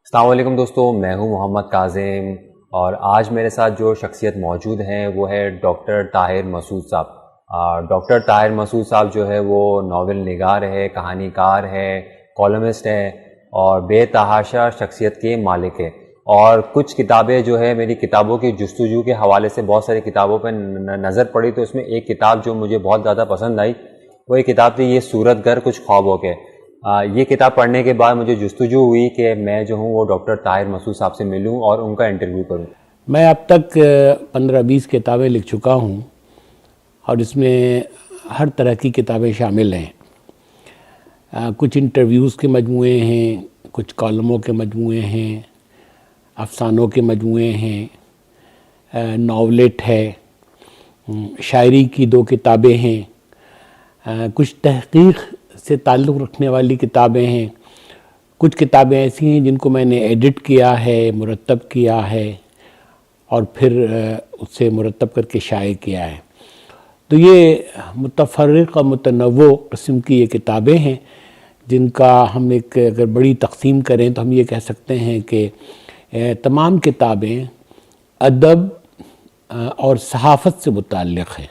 السلام علیکم دوستو، میں ہوں محمد کاظم اور آج میرے ساتھ جو شخصیت موجود ہیں وہ ہے ڈاکٹر طاہر مسعود صاحب۔ ڈاکٹر طاہر مسعود صاحب جو ہے وہ ناول نگار ہے، کہانی کار ہے، کالمسٹ ہے اور بے تحاشا شخصیت کے مالک ہے۔ اور کچھ کتابیں جو ہے میری کتابوں کی جستجو کے حوالے سے بہت ساری کتابوں پہ نظر پڑی، تو اس میں ایک کتاب جو مجھے بہت زیادہ پسند آئی وہ ایک کتاب تھی یہ صورت گر کچھ خوابوں کے۔ یہ کتاب پڑھنے کے بعد مجھے جستجو ہوئی کہ میں جو ہوں وہ ڈاکٹر طاہر مسعود صاحب سے ملوں اور ان کا انٹرویو کروں۔ میں اب تک 15-20 کتابیں لکھ چکا ہوں اور اس میں ہر طرح کی کتابیں شامل ہیں۔ کچھ انٹرویوز کے مجموعے ہیں، کچھ کالموں کے مجموعے ہیں، افسانوں کے مجموعے ہیں، ناولٹ ہے، شاعری کی 2 کتابیں ہیں، کچھ تحقیق سے تعلق رکھنے والی کتابیں ہیں، کچھ کتابیں ایسی ہیں جن کو میں نے ایڈٹ کیا ہے، مرتب کیا ہے اور پھر اس سے مرتب کر کے شائع کیا ہے۔ تو یہ متفرق اور متنوع قسم کی یہ کتابیں ہیں جن کا ہم ایک اگر بڑی تقسیم کریں تو ہم یہ کہہ سکتے ہیں کہ تمام کتابیں ادب اور صحافت سے متعلق ہیں،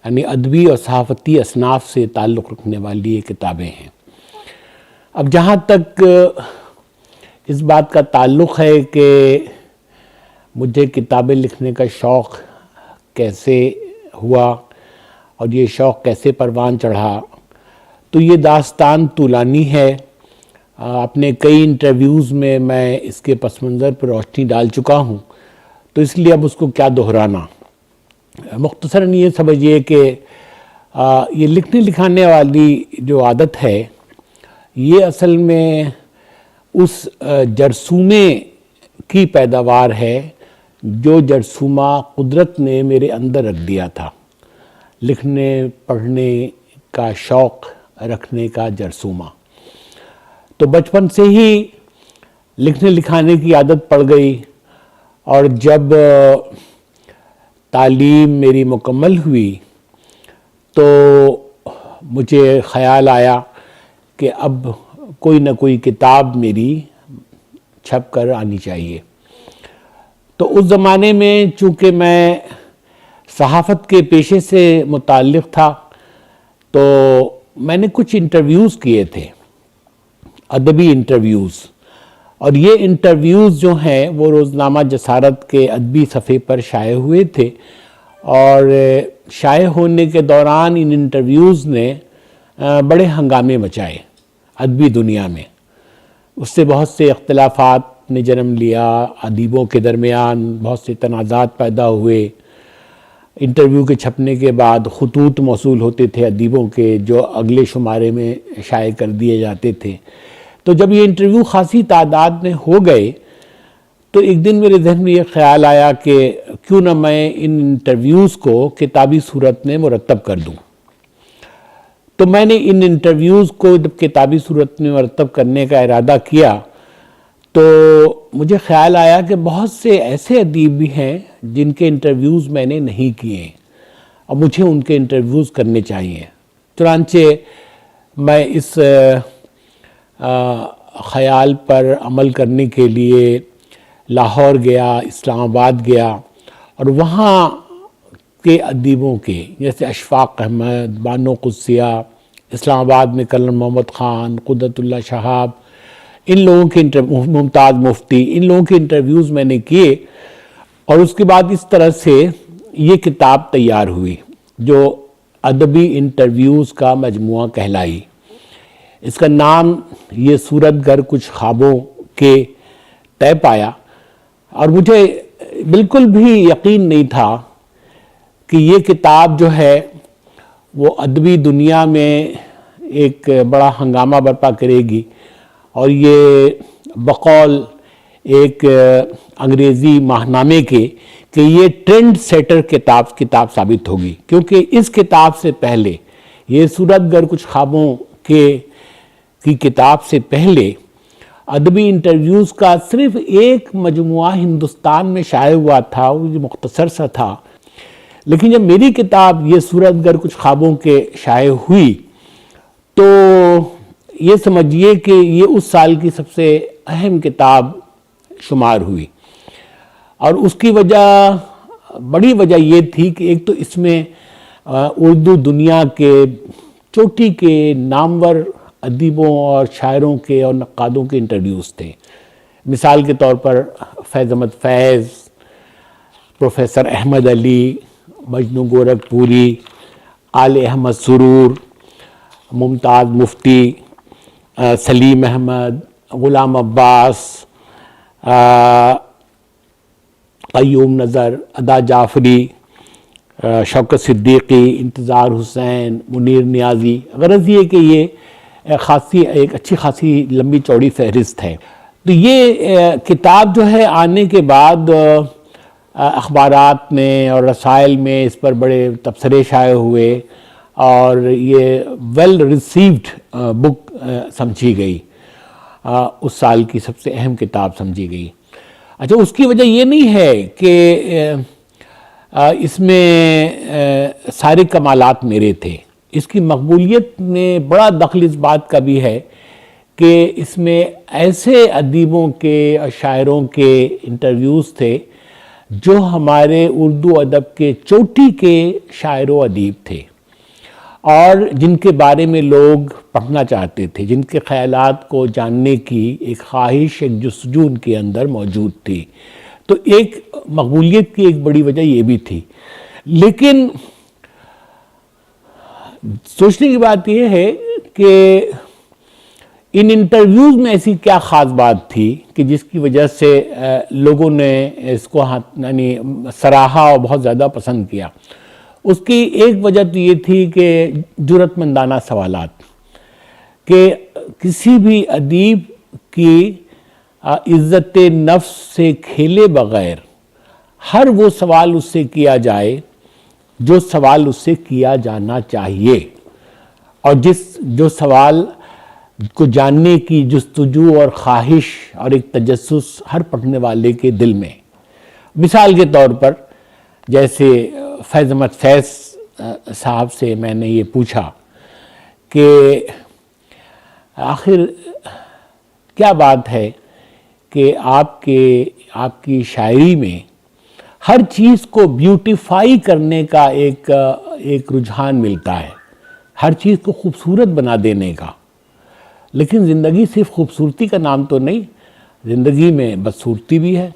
یعنی ادبی اور صحافتی اصناف سے تعلق رکھنے والی یہ کتابیں ہیں۔ اب جہاں تک اس بات کا تعلق ہے کہ مجھے کتابیں لکھنے کا شوق کیسے ہوا اور یہ شوق کیسے پروان چڑھا، تو یہ داستان طولانی ہے۔ اپنے کئی انٹرویوز میں اس کے پس منظر پر روشنی ڈال چکا ہوں، تو اس لیے اب اس کو کیا دہرانا۔ مختصراً یہ سمجھیے کہ یہ لکھنے لکھانے والی جو عادت ہے یہ اصل میں اس جرثومے کی پیداوار ہے جو جرثومہ قدرت نے میرے اندر رکھ دیا تھا، لکھنے پڑھنے کا شوق رکھنے کا جرثومہ۔ تو بچپن سے ہی لکھنے لکھانے کی عادت پڑ گئی، اور جب تعلیم میری مکمل ہوئی تو مجھے خیال آیا کہ اب کوئی نہ کوئی کتاب میری چھپ کر آنی چاہیے۔ تو اس زمانے میں چونکہ میں صحافت کے پیشے سے متعلق تھا تو میں نے کچھ انٹرویوز کیے تھے، ادبی انٹرویوز، اور یہ انٹرویوز جو ہیں وہ روزنامہ جسارت کے ادبی صفحے پر شائع ہوئے تھے، اور شائع ہونے کے دوران ان انٹرویوز نے بڑے ہنگامے مچائے ادبی دنیا میں۔ اس سے بہت سے اختلافات نے جنم لیا، ادیبوں کے درمیان بہت سے تنازعات پیدا ہوئے۔ انٹرویو کے چھپنے کے بعد خطوط موصول ہوتے تھے ادیبوں کے جو اگلے شمارے میں شائع کر دیے جاتے تھے۔ تو جب یہ انٹرویو خاصی تعداد میں ہو گئے تو ایک دن میرے ذہن میں یہ خیال آیا کہ کیوں نہ میں ان انٹرویوز کو کتابی صورت میں مرتب کر دوں۔ تو میں نے ان انٹرویوز کو جب کتابی صورت میں مرتب کرنے کا ارادہ کیا تو مجھے خیال آیا کہ بہت سے ایسے ادیب بھی ہیں جن کے انٹرویوز میں نے نہیں کیے اور مجھے ان کے انٹرویوز کرنے چاہیے۔ چنانچہ میں اس خیال پر عمل کرنے کے لیے لاہور گیا، اسلام آباد گیا، اور وہاں کے ادیبوں کے جیسے اشفاق احمد، بانو قدسیہ، اسلام آباد میں کرن محمد خان، قدرت اللہ شہاب، ان لوگوں کے ممتاز مفتی، ان لوگوں کے انٹرویوز میں نے کیے، اور اس کے بعد اس طرح سے یہ کتاب تیار ہوئی جو ادبی انٹرویوز کا مجموعہ کہلائی۔ اس کا نام یہ صورت گر کچھ خوابوں کے طے پایا، اور مجھے بالکل بھی یقین نہیں تھا کہ یہ کتاب جو ہے وہ ادبی دنیا میں ایک بڑا ہنگامہ برپا کرے گی، اور یہ بقول ایک انگریزی ماہنامے کے کہ یہ ٹرینڈ سیٹر کتاب ثابت ہوگی، کیونکہ اس کتاب سے پہلے یہ صورت گر کچھ خوابوں کی کتاب سے پہلے ادبی انٹرویوز کا صرف ایک مجموعہ ہندوستان میں شائع ہوا تھا، وہ مختصر سا تھا۔ لیکن جب میری کتاب یہ صورت گر کچھ خوابوں کے شائع ہوئی تو یہ سمجھیے کہ یہ اس سال کی سب سے اہم کتاب شمار ہوئی، اور اس کی بڑی وجہ یہ تھی کہ ایک تو اس میں اردو دنیا کے چوٹی کے نامور ادیبوں اور شاعروں کے اور نقادوں کے انٹرویوز تھے. مثال کے طور پر فیض احمد فیض، پروفیسر احمد علی، مجنو گورکھپوری، آل احمد سرور، ممتاز مفتی، سلیم احمد، غلام عباس، قیوم نظر، ادا جعفری، شوکت صدیقی، انتظار حسین، منیر نیازی. غرض یہ کہ یہ ایک اچھی خاصی لمبی چوڑی فہرست ہے. تو یہ کتاب جو ہے آنے کے بعد اخبارات میں اور رسائل میں اس پر بڑے تبصرے شائع ہوئے، اور یہ ویل ریسیوڈ بک سمجھی گئی، اس سال کی سب سے اہم کتاب سمجھی گئی. اچھا، اس کی وجہ یہ نہیں ہے کہ اس میں سارے کمالات میرے تھے. اس کی مقبولیت میں بڑا دخل اس بات کا بھی ہے کہ اس میں ایسے ادیبوں کے اور شاعروں کے انٹرویوز تھے جو ہمارے اردو ادب کے چوٹی کے شاعر و ادیب تھے، اور جن کے بارے میں لوگ پڑھنا چاہتے تھے، جن کے خیالات کو جاننے کی ایک خواہش، ایک جستجو ان کے اندر موجود تھی. تو ایک مقبولیت کی ایک بڑی وجہ یہ بھی تھی. لیکن سوچنے کی بات یہ ہے کہ ان انٹرویوز میں ایسی کیا خاص بات تھی کہ جس کی وجہ سے لوگوں نے اس کو یعنی سراہا اور بہت زیادہ پسند کیا. اس کی ایک وجہ تو یہ تھی کہ جرأت مندانہ سوالات، کہ کسی بھی ادیب کی عزت نفس سے کھیلے بغیر ہر وہ سوال اس سے کیا جائے جو سوال اس سے کیا جانا چاہیے، اور جو سوال کو جاننے کی جستجو اور خواہش اور ایک تجسس ہر پڑھنے والے کے دل میں. مثال کے طور پر جیسے فیض احمد فیض صاحب سے میں نے یہ پوچھا کہ آخر کیا بات ہے کہ آپ کی شاعری میں ہر چیز کو بیوٹیفائی کرنے کا ایک رجحان ملتا ہے، ہر چیز کو خوبصورت بنا دینے کا، لیکن زندگی صرف خوبصورتی کا نام تو نہیں، زندگی میں بدصورتی بھی ہے،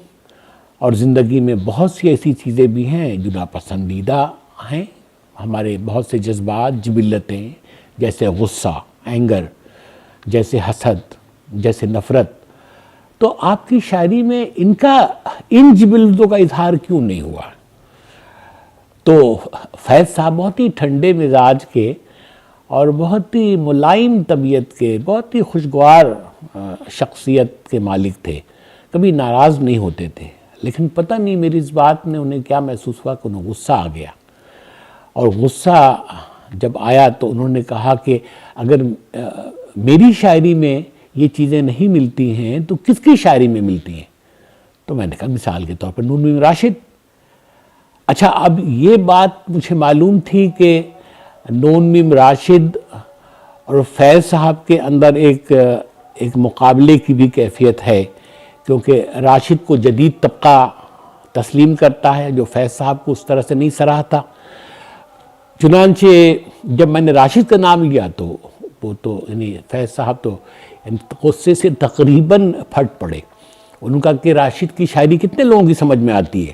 اور زندگی میں بہت سی ایسی چیزیں بھی ہیں جو ناپسندیدہ ہیں. ہمارے بہت سے جذبات، جبلتیں، جیسے غصہ، اینگر، جیسے حسد، جیسے نفرت. تو آپ کی شاعری میں ان جبلتوں کا اظہار کیوں نہیں ہوا؟ تو فیض صاحب بہت ہی ٹھنڈے مزاج کے اور بہت ہی ملائم طبیعت کے، بہت ہی خوشگوار شخصیت کے مالک تھے، کبھی ناراض نہیں ہوتے تھے. لیکن پتہ نہیں میری اس بات میں انہیں کیا محسوس ہوا کہ انہیں غصہ آ گیا. اور غصہ جب آیا تو انہوں نے کہا کہ اگر میری شاعری میں یہ چیزیں نہیں ملتی ہیں تو کس کی شاعری میں ملتی ہیں؟ تو میں نے کہا مثال کے طور پر نون میم راشد. اچھا، اب یہ بات مجھے معلوم تھی کہ نون میم راشد اور فیض صاحب کے اندر ایک مقابلے کی بھی کیفیت ہے، کیونکہ راشد کو جدید طبقہ تسلیم کرتا ہے جو فیض صاحب کو اس طرح سے نہیں سراہتا. چنانچہ جب میں نے راشد کا نام لیا تو وہ تو یعنی فیض صاحب تو غصے سے تقریباً پھٹ پڑے. انہوں نے کہا کہ راشد کی شاعری کتنے لوگوں کی سمجھ میں آتی ہے،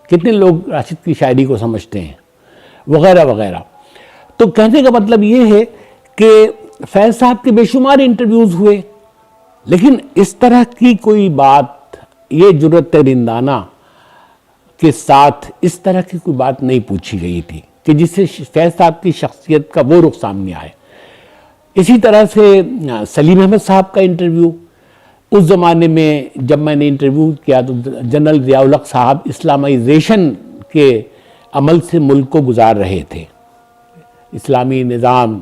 کتنے لوگ راشد کی شاعری کو سمجھتے ہیں، وغیرہ وغیرہ. تو کہنے کا مطلب یہ ہے کہ فیض صاحب کے بے شمار انٹرویوز ہوئے، لیکن اس طرح کی کوئی بات، یہ جرأت رندانہ کے ساتھ اس طرح کی کوئی بات نہیں پوچھی گئی تھی کہ جس سے فیض صاحب کی شخصیت کا وہ رخ سامنے آئے. اسی طرح سے سلیم احمد صاحب کا انٹرویو، اس زمانے میں جب میں نے انٹرویو کیا تو جنرل ضیاء الحق صاحب اسلامائزیشن کے عمل سے ملک کو گزار رہے تھے. اسلامی نظام،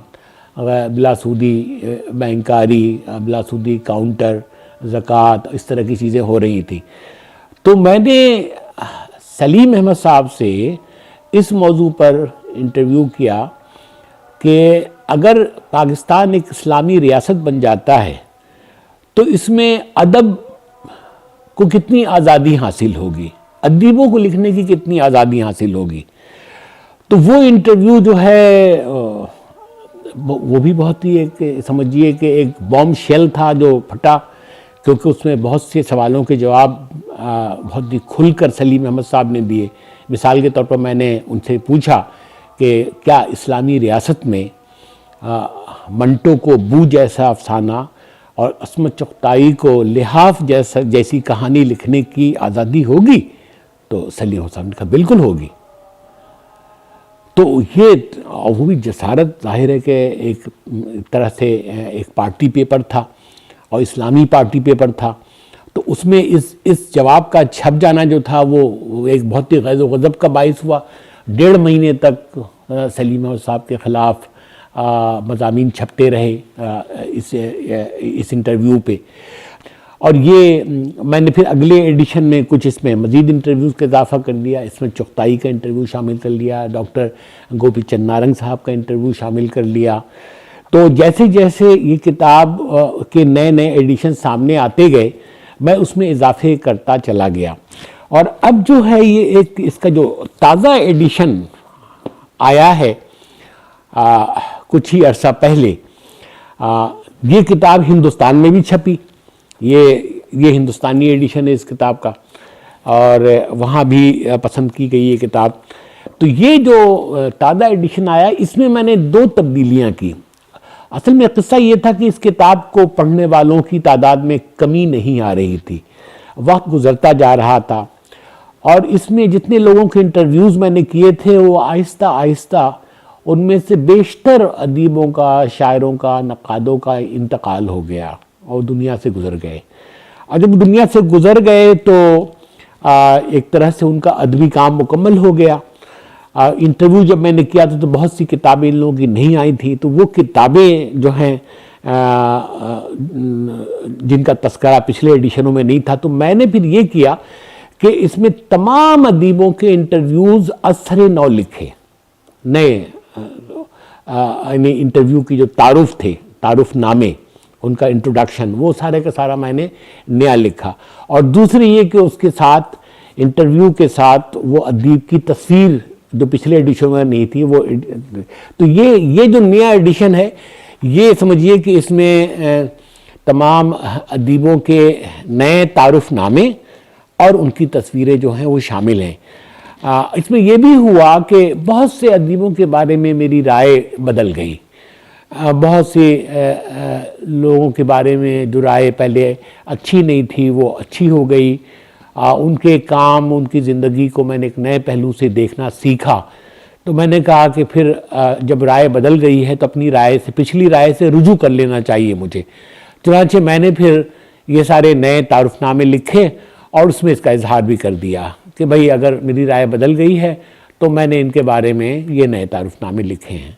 بلا سودی بینکاری، بلا سودی کاؤنٹر، زکوٰۃ، اس طرح کی چیزیں ہو رہی تھیں. تو میں نے سلیم احمد صاحب سے اس موضوع پر انٹرویو کیا کہ اگر پاکستان ایک اسلامی ریاست بن جاتا ہے تو اس میں ادب کو کتنی آزادی حاصل ہوگی، ادیبوں کو لکھنے کی کتنی آزادی حاصل ہوگی. تو وہ انٹرویو جو ہے وہ بھی بہت ہی ایک سمجھیے کہ ایک بوم شیل تھا جو پھٹا، کیونکہ اس میں بہت سے سوالوں کے جواب بہت ہی کھل کر سلیم احمد صاحب نے دیے. مثال کے طور پر میں نے ان سے پوچھا کہ کیا اسلامی ریاست میں منٹو کو بو جیسا افسانہ اور عصمت چغتائی کو لحاف جیسی کہانی لکھنے کی آزادی ہوگی؟ تو سلیم احمد صاحب نے کہا بالکل ہوگی. تو یہ وہ بھی جسارت، ظاہر ہے کہ ایک طرح سے ایک پارٹی پیپر تھا اور اسلامی پارٹی پیپر تھا، تو اس میں اس جواب کا چھپ جانا جو تھا وہ ایک بہت ہی غیظ و غضب کا باعث ہوا. 1.5 مہینے تک سلیم احمد صاحب کے خلاف مضامین چھپتے رہے اس انٹرویو پہ. اور یہ میں نے پھر اگلے ایڈیشن میں کچھ اس میں مزید انٹرویوز کا اضافہ کر لیا. اس میں چغتائی کا انٹرویو شامل کر لیا، ڈاکٹر گوپی چند نارنگ صاحب کا انٹرویو شامل کر لیا. تو جیسے جیسے یہ کتاب کے نئے نئے ایڈیشن سامنے آتے گئے میں اس میں اضافے کرتا چلا گیا. اور اب جو ہے یہ ایک اس کا جو تازہ ایڈیشن آیا ہے کچھ ہی عرصہ پہلے، یہ کتاب ہندوستان میں بھی چھپی. یہ ہندوستانی ایڈیشن ہے اس کتاب کا، اور وہاں بھی پسند کی گئی یہ کتاب. تو یہ جو تازہ ایڈیشن آیا اس میں میں نے 2 تبدیلیاں کی. اصل میں قصہ یہ تھا کہ اس کتاب کو پڑھنے والوں کی تعداد میں کمی نہیں آ رہی تھی، وقت گزرتا جا رہا تھا، اور اس میں جتنے لوگوں کے انٹرویوز میں نے کیے تھے وہ آہستہ آہستہ ان میں سے بیشتر ادیبوں کا، شاعروں کا، نقادوں کا انتقال ہو گیا اور دنیا سے گزر گئے. اور جب دنیا سے گزر گئے تو ایک طرح سے ان کا ادبی کام مکمل ہو گیا. انٹرویو جب میں نے کیا تو بہت سی کتابیں ان لوگوں کی نہیں آئی تھیں، تو وہ کتابیں جو ہیں جن کا تذکرہ پچھلے ایڈیشنوں میں نہیں تھا، تو میں نے پھر یہ کیا کہ اس میں تمام ادیبوں کے انٹرویوز اثر نو لکھے، نئے یعنی انٹرویو کی جو تعارف تھے، تعارف نامے، ان کا انٹروڈکشن، وہ سارے کا سارا میں نے نیا لکھا. اور دوسری یہ کہ اس کے ساتھ انٹرویو کے ساتھ وہ ادیب کی تصویر جو پچھلے ایڈیشن میں نہیں تھی وہ. تو یہ جو نیا ایڈیشن ہے یہ سمجھیے کہ اس میں تمام ادیبوں کے نئے تعارف نامے اور ان کی تصویریں جو ہیں وہ شامل ہیں. اس میں یہ بھی ہوا کہ بہت سے ادیبوں کے بارے میں میری رائے بدل گئی. بہت سے لوگوں کے بارے میں جو رائے پہلے اچھی نہیں تھی وہ اچھی ہو گئی. ان کے کام، ان کی زندگی کو میں نے ایک نئے پہلو سے دیکھنا سیکھا. تو میں نے کہا کہ پھر جب رائے بدل گئی ہے تو اپنی رائے سے، پچھلی رائے سے رجوع کر لینا چاہیے مجھے. چنانچہ میں نے پھر یہ سارے نئے تعارف نامے لکھے اور اس میں اس کا اظہار بھی کر دیا کہ بھئی اگر میری رائے بدل گئی ہے تو میں نے ان کے بارے میں یہ نئے تعارف نامے لکھے ہیں.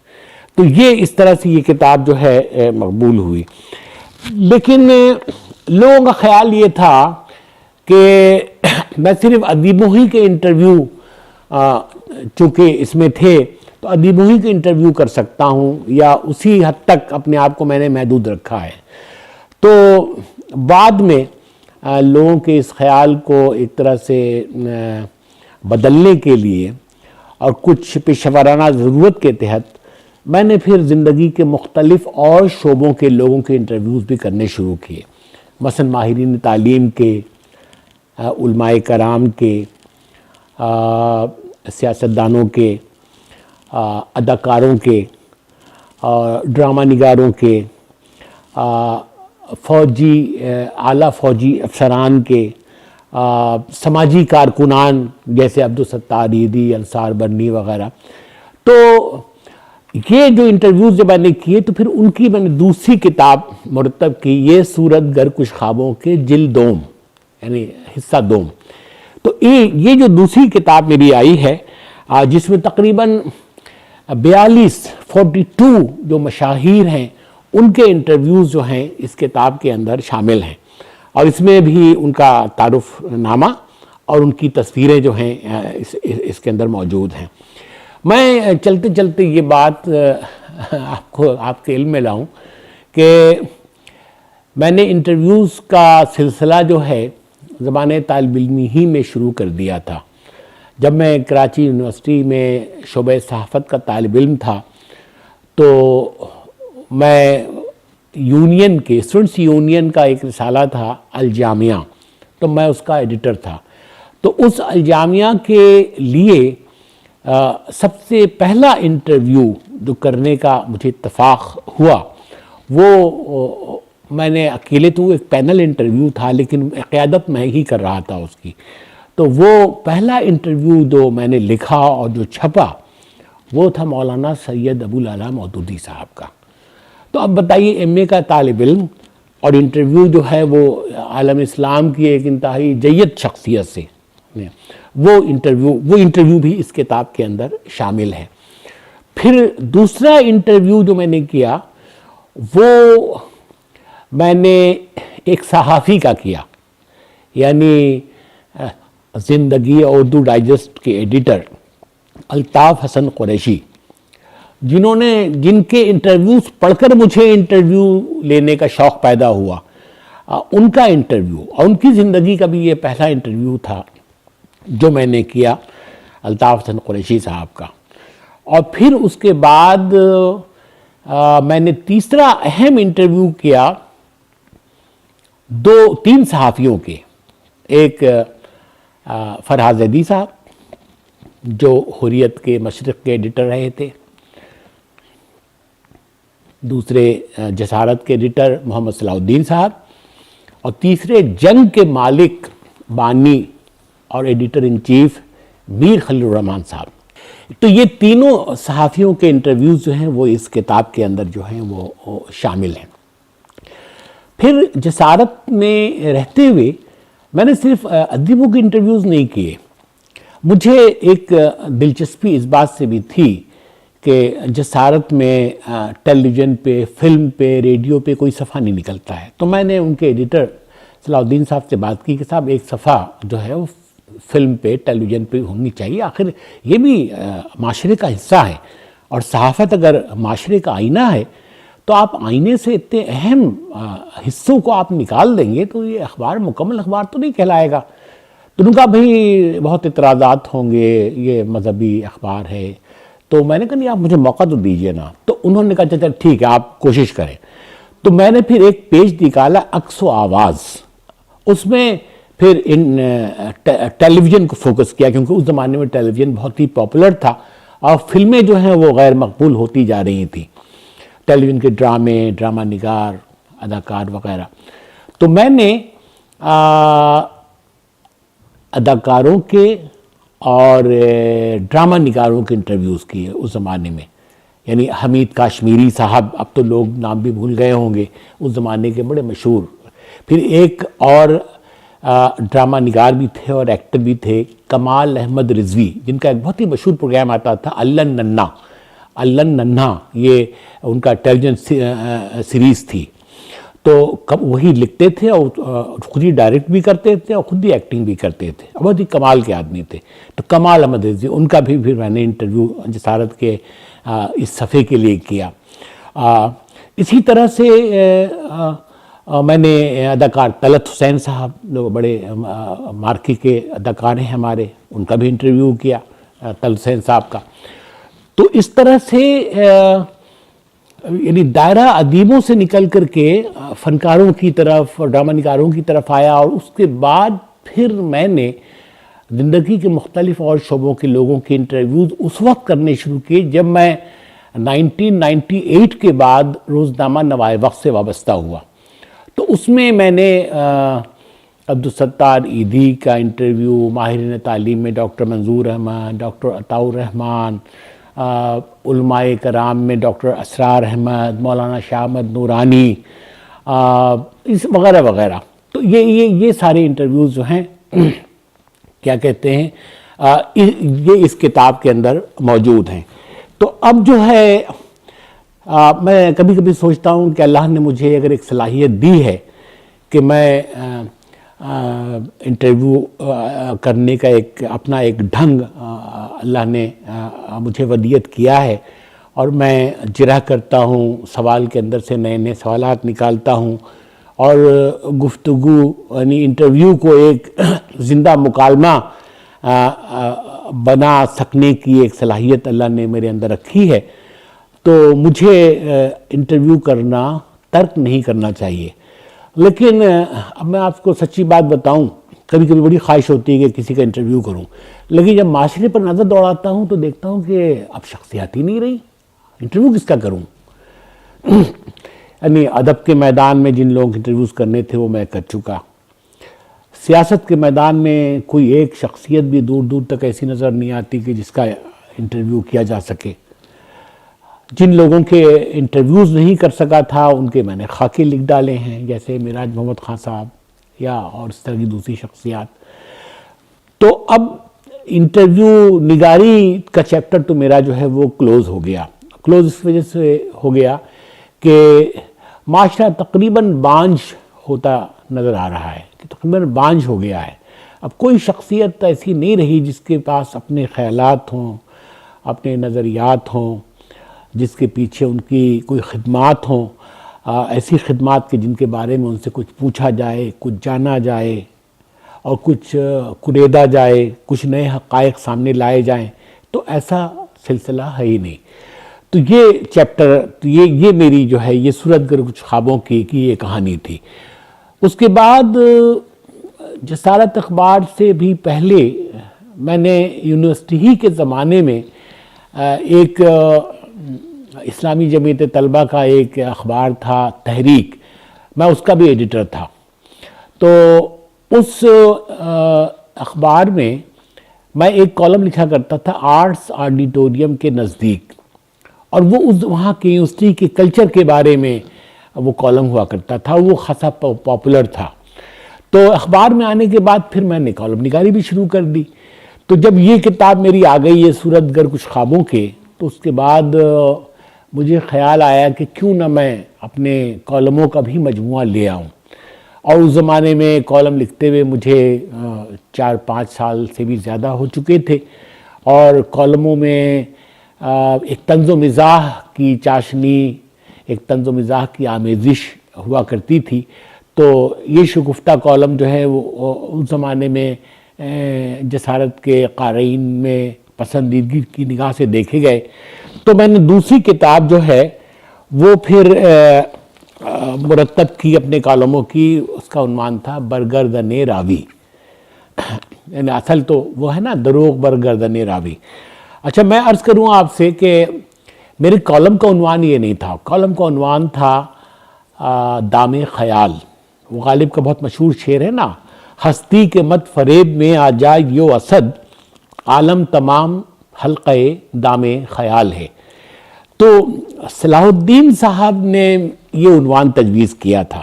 تو یہ اس طرح سے یہ کتاب جو ہے مقبول ہوئی. لیکن لوگوں کا خیال یہ تھا کہ میں صرف ادیبوں ہی کے انٹرویو چونکہ اس میں تھے تو ادیبوں ہی کے انٹرویو کر سکتا ہوں، یا اسی حد تک اپنے آپ کو میں نے محدود رکھا ہے. تو بعد میں لوگوں کے اس خیال کو ایک طرح سے بدلنے کے لیے اور کچھ پیشہ ورانہ ضرورت کے تحت میں نے پھر زندگی کے مختلف اور شعبوں کے لوگوں کے انٹرویوز بھی کرنے شروع کیے. مثلا ماہرین تعلیم کے، علماء کرام کے، سیاستدانوں کے، اداکاروں کے، ڈرامہ نگاروں کے، فوجی، اعلیٰ فوجی افسران کے، سماجی کارکنان جیسے عبدالستار عیدی، انصار برنی وغیرہ. تو یہ جو انٹرویوز جب میں نے کیے تو پھر ان کی میں نے دوسری کتاب مرتب کی، یہ صورت گر کچھ خوابوں کے جلد دوم، یعنی حصہ دوم. تو یہ جو دوسری کتاب میری آئی ہے جس میں تقریباً 42 جو مشاہیر ہیں ان کے انٹرویوز جو ہیں اس کتاب کے اندر شامل ہیں، اور اس میں بھی ان کا تعارف نامہ اور ان کی تصویریں جو ہیں اس کے اندر موجود ہیں. میں چلتے چلتے یہ بات آپ کے علم میں لاؤں کہ میں نے انٹرویوز کا سلسلہ جو ہے زمانۂ طالب علمی ہی میں شروع کر دیا تھا. جب میں کراچی یونیورسٹی میں شعبہ صحافت کا طالب علم تھا تو میں یونین کے اسٹوڈنٹس یونین کا ایک رسالہ تھا الجامعہ، تو میں اس کا ایڈیٹر تھا. تو اس الجامعہ کے لیے سب سے پہلا انٹرویو جو کرنے کا مجھے اتفاق ہوا وہ میں نے اکیلے تو ایک پینل انٹرویو تھا لیکن قیادت میں ہی کر رہا تھا اس کی. تو وہ پہلا انٹرویو جو میں نے لکھا اور جو چھپا وہ تھا مولانا سید ابو العلا مودودی صاحب کا. تو اب بتائیے ایم اے کا طالب علم اور انٹرویو جو ہے وہ عالم اسلام کی ایک انتہائی جید شخصیت سے، وہ انٹرویو بھی اس کتاب کے اندر شامل ہے. پھر دوسرا انٹرویو جو میں نے کیا وہ میں نے ایک صحافی کا کیا، یعنی زندگی اردو ڈائجسٹ کے ایڈیٹر الطاف حسن قریشی، جن کے انٹرویوز پڑھ کر مجھے انٹرویو لینے کا شوق پیدا ہوا. ان کا انٹرویو اور ان کی زندگی کا بھی یہ پہلا انٹرویو تھا جو میں نے کیا الطاف حسن قریشی صاحب کا. اور پھر اس کے بعد میں نے تیسرا اہم انٹرویو کیا تین صحافیوں کے. ایک فرحات زیدی صاحب جو حریت کے مشرق کے ایڈیٹر رہے تھے، دوسرے جسارت کے ایڈیٹر محمد صلاح الدین صاحب، اور تیسرے جنگ کے مالک بانی اور ایڈیٹر ان چیف میر خلیل الرحمن صاحب. تو یہ تینوں صحافیوں کے انٹرویوز جو ہیں وہ اس کتاب کے اندر جو ہیں وہ شامل ہیں. پھر جسارت میں رہتے ہوئے میں نے صرف ادیبوں کے انٹرویوز نہیں کیے. مجھے ایک دلچسپی اس بات سے بھی تھی کہ جسارت میں ٹیلی ویژن پہ، فلم پہ، ریڈیو پہ کوئی صفحہ نہیں نکلتا ہے. تو میں نے ان کے ایڈیٹر صلاح الدین صاحب سے بات کی کہ صاحب ایک صفحہ جو ہے وہ فلم پہ، ٹیلی ویژن پہ ہونی چاہیے، آخر یہ بھی معاشرے کا حصہ ہے، اور صحافت اگر معاشرے کا آئینہ ہے تو آپ آئینے سے اتنے اہم حصوں کو آپ نکال دیں گے تو یہ اخبار مکمل اخبار تو نہیں کہلائے گا. تو ان کا بھائی بہت اعتراضات ہوں گے، یہ مذہبی اخبار ہے. تو میں نے کہا نہیں آپ مجھے موقع تو دیجئے نا. تو انہوں نے کہا چچا ٹھیک ہے آپ کوشش کریں. تو میں نے پھر ایک پیج نکالا عکس و آواز، اس میں پھر ٹیلی ویژن کو فوکس کیا کیونکہ اس زمانے میں ٹیلی ویژن بہت ہی پاپولر تھا اور فلمیں جو ہیں وہ غیر مقبول ہوتی جا رہی تھیں، ٹیلی ویژن کے ڈرامہ نگار، اداکار وغیرہ. تو میں نے اداکاروں کے اور ڈرامہ نگاروں کے انٹرویوز کیے اس زمانے میں، یعنی حمید کاشمیری صاحب، اب تو لوگ نام بھی بھول گئے ہوں گے، اس زمانے کے بڑے مشہور. پھر ایک اور ڈرامہ نگار بھی تھے اور ایکٹر بھی تھے، کمال احمد رضوی، جن کا ایک بہت ہی مشہور پروگرام آتا تھا اللہ ننھا، یہ ان کا ٹیلی ویژن سیریز تھی. تو وہی لکھتے تھے اور خود ہی ڈائریکٹ بھی کرتے تھے اور خود ہی ایکٹنگ بھی کرتے تھے، بہت ہی کمال کے آدمی تھے. تو کمال احمد رضوی، ان کا بھی پھر میں نے انٹرویو جسارت کے اس صفحے کے لیے کیا. اسی طرح سے میں نے اداکار طلعت حسین صاحب جو بڑے مارکی کے اداکار ہیں ہمارے، ان کا بھی انٹرویو کیا، طلعت حسین صاحب کا. تو اس طرح سے یعنی دائرہ ادیبوں سے نکل کر کے فنکاروں کی طرف اور ڈرامہ نگاروں کی طرف آیا، اور اس کے بعد پھر میں نے زندگی کے مختلف اور شعبوں کے لوگوں کے انٹرویوز اس وقت کرنے شروع کیے جب میں 1998 کے بعد روزنامہ نوائے وقت سے وابستہ ہوا. تو اس میں نے عبدالستار عیدی کا انٹرویو، ماہرین تعلیم میں ڈاکٹر منظور احمد، ڈاکٹر عطاء الرحمن، علماء کرام میں ڈاکٹر اسرار احمد، مولانا شاہ احمد نورانی، وغیرہ وغیرہ. تو یہ سارے انٹرویوز جو ہیں کیا کہتے ہیں یہ اس کتاب کے اندر موجود ہیں. تو اب جو ہے میں کبھی کبھی سوچتا ہوں کہ اللہ نے مجھے اگر ایک صلاحیت دی ہے کہ میں انٹرویو کرنے کا اپنا ایک ڈھنگ اللہ نے مجھے ودیت کیا ہے، اور میں جرح کرتا ہوں، سوال کے اندر سے نئے نئے سوالات نکالتا ہوں اور گفتگو یعنی انٹرویو کو ایک زندہ مکالمہ بنا سکنے کی ایک صلاحیت اللہ نے میرے اندر رکھی ہے، تو مجھے انٹرویو کرنا ترک نہیں کرنا چاہیے۔ لیکن اب میں آپ کو سچی بات بتاؤں، کبھی کبھی بڑی خواہش ہوتی ہے کہ کسی کا انٹرویو کروں، لیکن جب معاشرے پر نظر دوڑاتا ہوں تو دیکھتا ہوں کہ اب شخصیات ہی نہیں رہی، انٹرویو کس کا کروں؟ یعنی ادب کے میدان میں جن لوگوں کے انٹرویوز کرنے تھے وہ میں کر چکا، سیاست کے میدان میں کوئی ایک شخصیت بھی دور دور تک ایسی نظر نہیں آتی کہ جس کا انٹرویو کیا جا سکے۔ جن لوگوں کے انٹرویوز نہیں کر سکا تھا ان کے میں نے خاکے لکھ ڈالے ہیں، جیسے معراج محمد خان صاحب یا اور اس طرح کی دوسری شخصیات۔ تو اب انٹرویو نگاری کا چیپٹر تو میرا جو ہے وہ کلوز ہو گیا۔ کلوز اس وجہ سے ہو گیا کہ معاشرہ تقریباً بانجھ ہوتا نظر آ رہا ہے، کہ تقریباً بانجھ ہو گیا ہے۔ اب کوئی شخصیت ایسی نہیں رہی جس کے پاس اپنے خیالات ہوں، اپنے نظریات ہوں، جس کے پیچھے ان کی کوئی خدمات ہوں، ایسی خدمات کہ جن کے بارے میں ان سے کچھ پوچھا جائے، کچھ جانا جائے اور کچھ کریدا جائے، کچھ نئے حقائق سامنے لائے جائیں، تو ایسا سلسلہ ہے ہی نہیں۔ تو یہ چیپٹر، یہ میری جو ہے یہ صورت گر کچھ خوابوں کی یہ کہانی تھی۔ اس کے بعد جسارت اخبار سے بھی پہلے میں نے یونیورسٹی ہی کے زمانے میں ایک اسلامی جمعیت طلبہ کا ایک اخبار تھا تحریک، میں اس کا بھی ایڈیٹر تھا۔ تو اس اخبار میں میں ایک کالم لکھا کرتا تھا آرٹس آڈیٹوریم کے نزدیک، اور وہ وہاں کے یونیورسٹی کے کلچر کے بارے میں وہ کالم ہوا کرتا تھا، وہ خاصا پاپولر تھا۔ تو اخبار میں آنے کے بعد پھر میں نے کالم نگاری بھی شروع کر دی۔ تو جب یہ کتاب میری آ گئی یہ صورت گر کچھ خوابوں کے، تو اس کے بعد مجھے خیال آیا کہ کیوں نہ میں اپنے کالموں کا بھی مجموعہ لے آؤں۔ اور اس زمانے میں کالم لکھتے ہوئے مجھے 4-5 سال سے بھی زیادہ ہو چکے تھے، اور کالموں میں ایک طنز و مزاح کی چاشنی، ایک طنز و مزاح کی آمیزش ہوا کرتی تھی۔ تو یہ شگفتہ کالم جو ہے وہ اس زمانے میں جسارت کے قارئین میں پسندیدگی کی نگاہ سے دیکھے گئے۔ تو میں نے دوسری کتاب جو ہے وہ پھر مرتب کی اپنے کالموں کی، اس کا عنوان تھا برگردن راوی، یعنی اصل تو وہ ہے نا دروغ برگردن راوی۔ اچھا، میں عرض کروں آپ سے کہ میرے کالم کا عنوان یہ نہیں تھا، کالم کا عنوان تھا دام خیال۔ وہ غالب کا بہت مشہور شعر ہے نا، ہستی کے مت فریب میں آ جائے یو اسد، عالم تمام حلقہ دام خیال ہے۔ تو صلاح الدین صاحب نے یہ عنوان تجویز کیا تھا،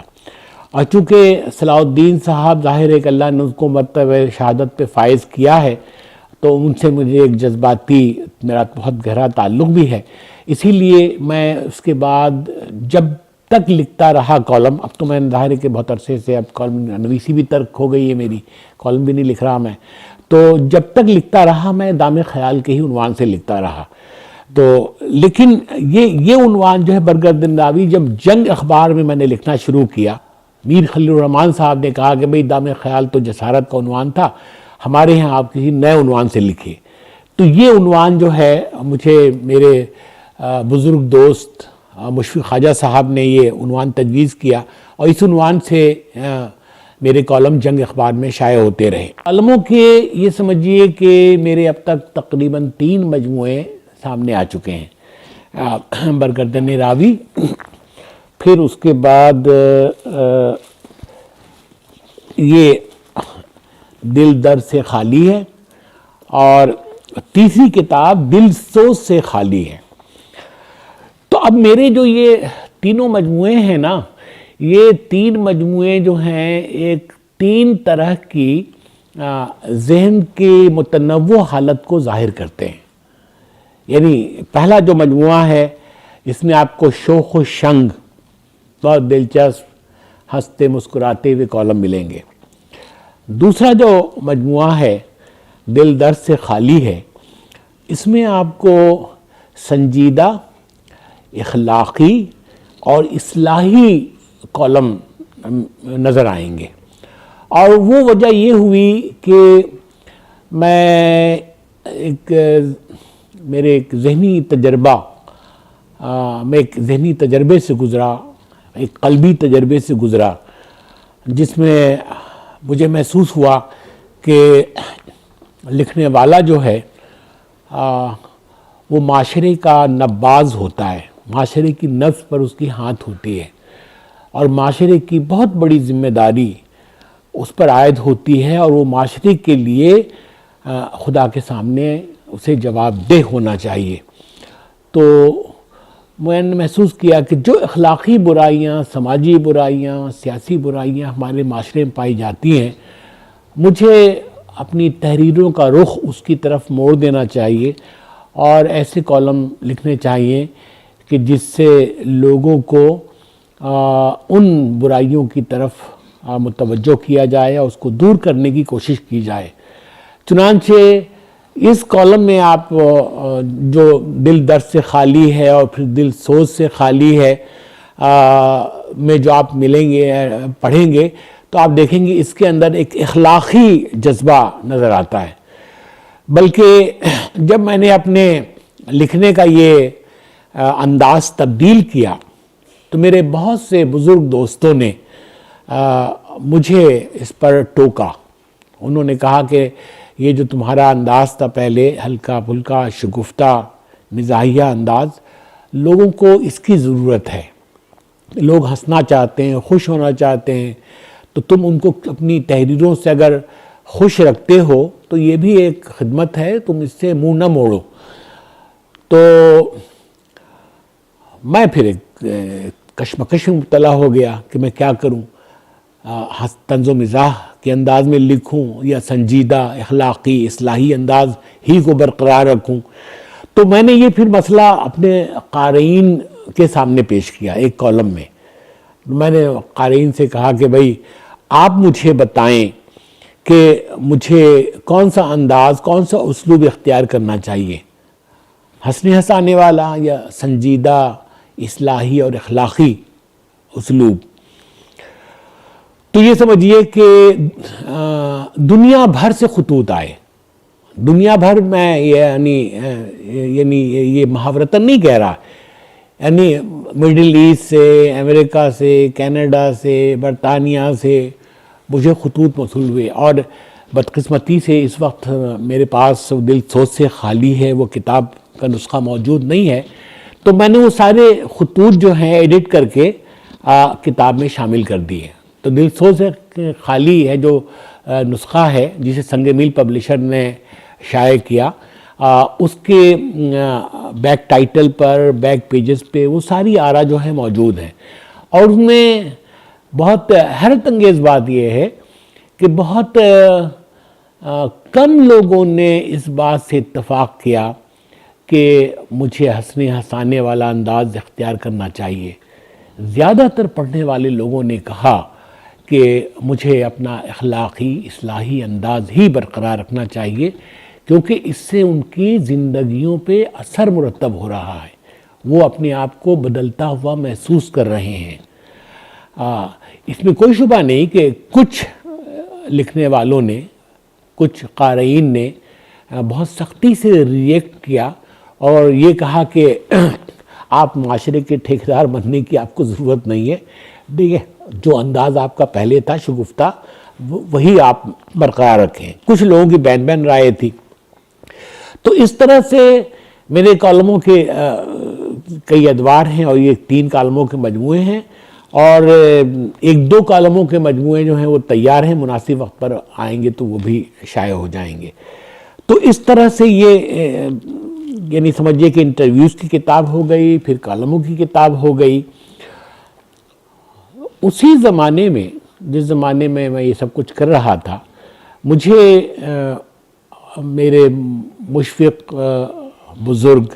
اور چونکہ صلاح الدین صاحب ظاہر ہے کہ اللہ نے اس کو مرتبہ شہادت پہ فائز کیا ہے، تو ان سے مجھے ایک جذباتی میرا بہت گہرا تعلق بھی ہے۔ اسی لیے میں اس کے بعد جب تک لکھتا رہا کالم، اب تو میں ظاہر ہے کہ بہت عرصے سے اب کالم نویسی بھی ترک ہو گئی ہے میری، کالم بھی نہیں لکھ رہا میں، تو جب تک لکھتا رہا میں دام خیال کے ہی عنوان سے لکھتا رہا۔ تو لیکن یہ عنوان جو ہے برگردن راوی، جب جنگ اخبار میں نے لکھنا شروع کیا، میر خلیل الرحمن صاحب نے کہا کہ بھئی دام خیال تو جسارت کا عنوان تھا، ہمارے ہاں آپ کسی نئے عنوان سے لکھیے۔ تو یہ عنوان جو ہے مجھے میرے بزرگ دوست مشفق خواجہ صاحب نے یہ عنوان تجویز کیا، اور اس عنوان سے میرے کالم جنگ اخبار میں شائع ہوتے رہے۔ کالموں کے یہ سمجھیے کہ میرے اب تک تقریباً 3 مجموعے سامنے آ چکے ہیں، برگردن راوی، پھر اس کے بعد یہ دل درد سے خالی ہے، اور تیسری کتاب دل سوز سے خالی ہے۔ تو اب میرے جو یہ تینوں مجموعے ہیں نا، یہ 3 مجموعے جو ہیں ایک 3 طرح کی ذہن کی متنوع حالت کو ظاہر کرتے ہیں۔ یعنی پہلا جو مجموعہ ہے اس میں آپ کو شوق و شنگ، بہت دلچسپ ہنستے مسکراتے ہوئے کالم ملیں گے۔ دوسرا جو مجموعہ ہے دل درد سے خالی ہے، اس میں آپ کو سنجیدہ، اخلاقی اور اصلاحی کالم نظر آئیں گے. اور وہ وجہ یہ ہوئی کہ میرے ایک ذہنی تجربہ میں ایک ذہنی تجربے سے گزرا, ایک قلبی تجربے سے گزرا, جس میں مجھے محسوس ہوا کہ لکھنے والا جو ہے وہ معاشرے کا نباز ہوتا ہے, معاشرے کی نبض پر اس کی ہاتھ ہوتی ہے, اور معاشرے کی بہت بڑی ذمہ داری اس پر عائد ہوتی ہے, اور وہ معاشرے کے لیے خدا کے سامنے اسے جواب دہ ہونا چاہیے. تو میں نے محسوس کیا کہ جو اخلاقی برائیاں, سماجی برائیاں, سیاسی برائیاں ہمارے معاشرے میں پائی جاتی ہیں, مجھے اپنی تحریروں کا رخ اس کی طرف موڑ دینا چاہیے, اور ایسے کالم لکھنے چاہیے کہ جس سے لوگوں کو ان برائیوں کی طرف متوجہ کیا جائے اور اس کو دور کرنے کی کوشش کی جائے. چنانچہ اس کالم میں آپ جو دل درد سے خالی ہے اور پھر دل سوز سے خالی ہے میں جو آپ ملیں گے, پڑھیں گے, تو آپ دیکھیں گے اس کے اندر ایک اخلاقی جذبہ نظر آتا ہے. بلکہ جب میں نے اپنے لکھنے کا یہ انداز تبدیل کیا تو میرے بہت سے بزرگ دوستوں نے مجھے اس پر ٹوکا. انہوں نے کہا کہ یہ جو تمہارا انداز تھا پہلے, ہلکا پھلکا شگفتہ مزاحیہ انداز, لوگوں کو اس کی ضرورت ہے. لوگ ہنسنا چاہتے ہیں, خوش ہونا چاہتے ہیں, تو تم ان کو اپنی تحریروں سے اگر خوش رکھتے ہو تو یہ بھی ایک خدمت ہے, تم اس سے منہ نہ موڑو. تو میں پھر ایک کشمکش میں مبتلا ہو گیا کہ میں کیا کروں, طنز و مزاح کے انداز میں لکھوں یا سنجیدہ اخلاقی اصلاحی انداز ہی کو برقرار رکھوں. تو میں نے یہ پھر مسئلہ اپنے قارئین کے سامنے پیش کیا. ایک کالم میں نے قارئین سے کہا کہ بھئی آپ مجھے بتائیں کہ مجھے کون سا انداز, کون سا اسلوب اختیار کرنا چاہیے, ہنسنے ہنسانے والا یا سنجیدہ اصلاحی اور اخلاقی اسلوب. تو یہ سمجھیے کہ دنیا بھر سے خطوط آئے, دنیا بھر, میں یعنی یہ محاورتاً نہیں کہہ رہا, یعنی مڈل ایسٹ سے, امریکہ سے, کینیڈا سے, برطانیہ سے مجھے خطوط موصول ہوئے. اور بدقسمتی سے اس وقت میرے پاس دل سوز سے خالی ہے وہ کتاب کا نسخہ موجود نہیں ہے, تو میں نے وہ سارے خطوط جو ہیں ایڈٹ کر کے کتاب میں شامل کر دیے. تو دل سوز سے خالی ہے جو نسخہ ہے جسے سنگ میل پبلشر نے شائع کیا, اس کے بیک ٹائٹل پر, بیک پیجز پہ وہ ساری آرا جو ہے موجود ہیں. اور اس میں بہت حیرت انگیز بات یہ ہے کہ بہت کم لوگوں نے اس بات سے اتفاق کیا کہ مجھے ہنسنے ہنسانے والا انداز اختیار کرنا چاہیے. زیادہ تر پڑھنے والے لوگوں نے کہا کہ مجھے اپنا اخلاقی اصلاحی انداز ہی برقرار رکھنا چاہیے, کیونکہ اس سے ان کی زندگیوں پہ اثر مرتب ہو رہا ہے, وہ اپنے آپ کو بدلتا ہوا محسوس کر رہے ہیں. اس میں کوئی شبہ نہیں کہ کچھ لکھنے والوں نے, کچھ قارئین نے بہت سختی سے ریئیکٹ کیا اور یہ کہا کہ آپ معاشرے کے ٹھیکیدار بننے کی آپ کو ضرورت نہیں ہے, دیکھیں جو انداز آپ کا پہلے تھا شگفتہ وہی آپ برقرار رکھیں. کچھ لوگوں کی بین رائے تھی. تو اس طرح سے میرے کالموں کے کئی ادوار ہیں, اور یہ 3 کالموں کے مجموعے ہیں, اور 1-2 کالموں کے مجموعے جو ہیں وہ تیار ہیں, مناسب وقت پر آئیں گے تو وہ بھی شائع ہو جائیں گے. تو اس طرح سے یہ یعنی سمجھیے کہ انٹرویوز کی کتاب ہو گئی, پھر کالموں کی کتاب ہو گئی. اسی زمانے میں, جس زمانے میں یہ سب کچھ کر رہا تھا, مجھے میرے مشفق بزرگ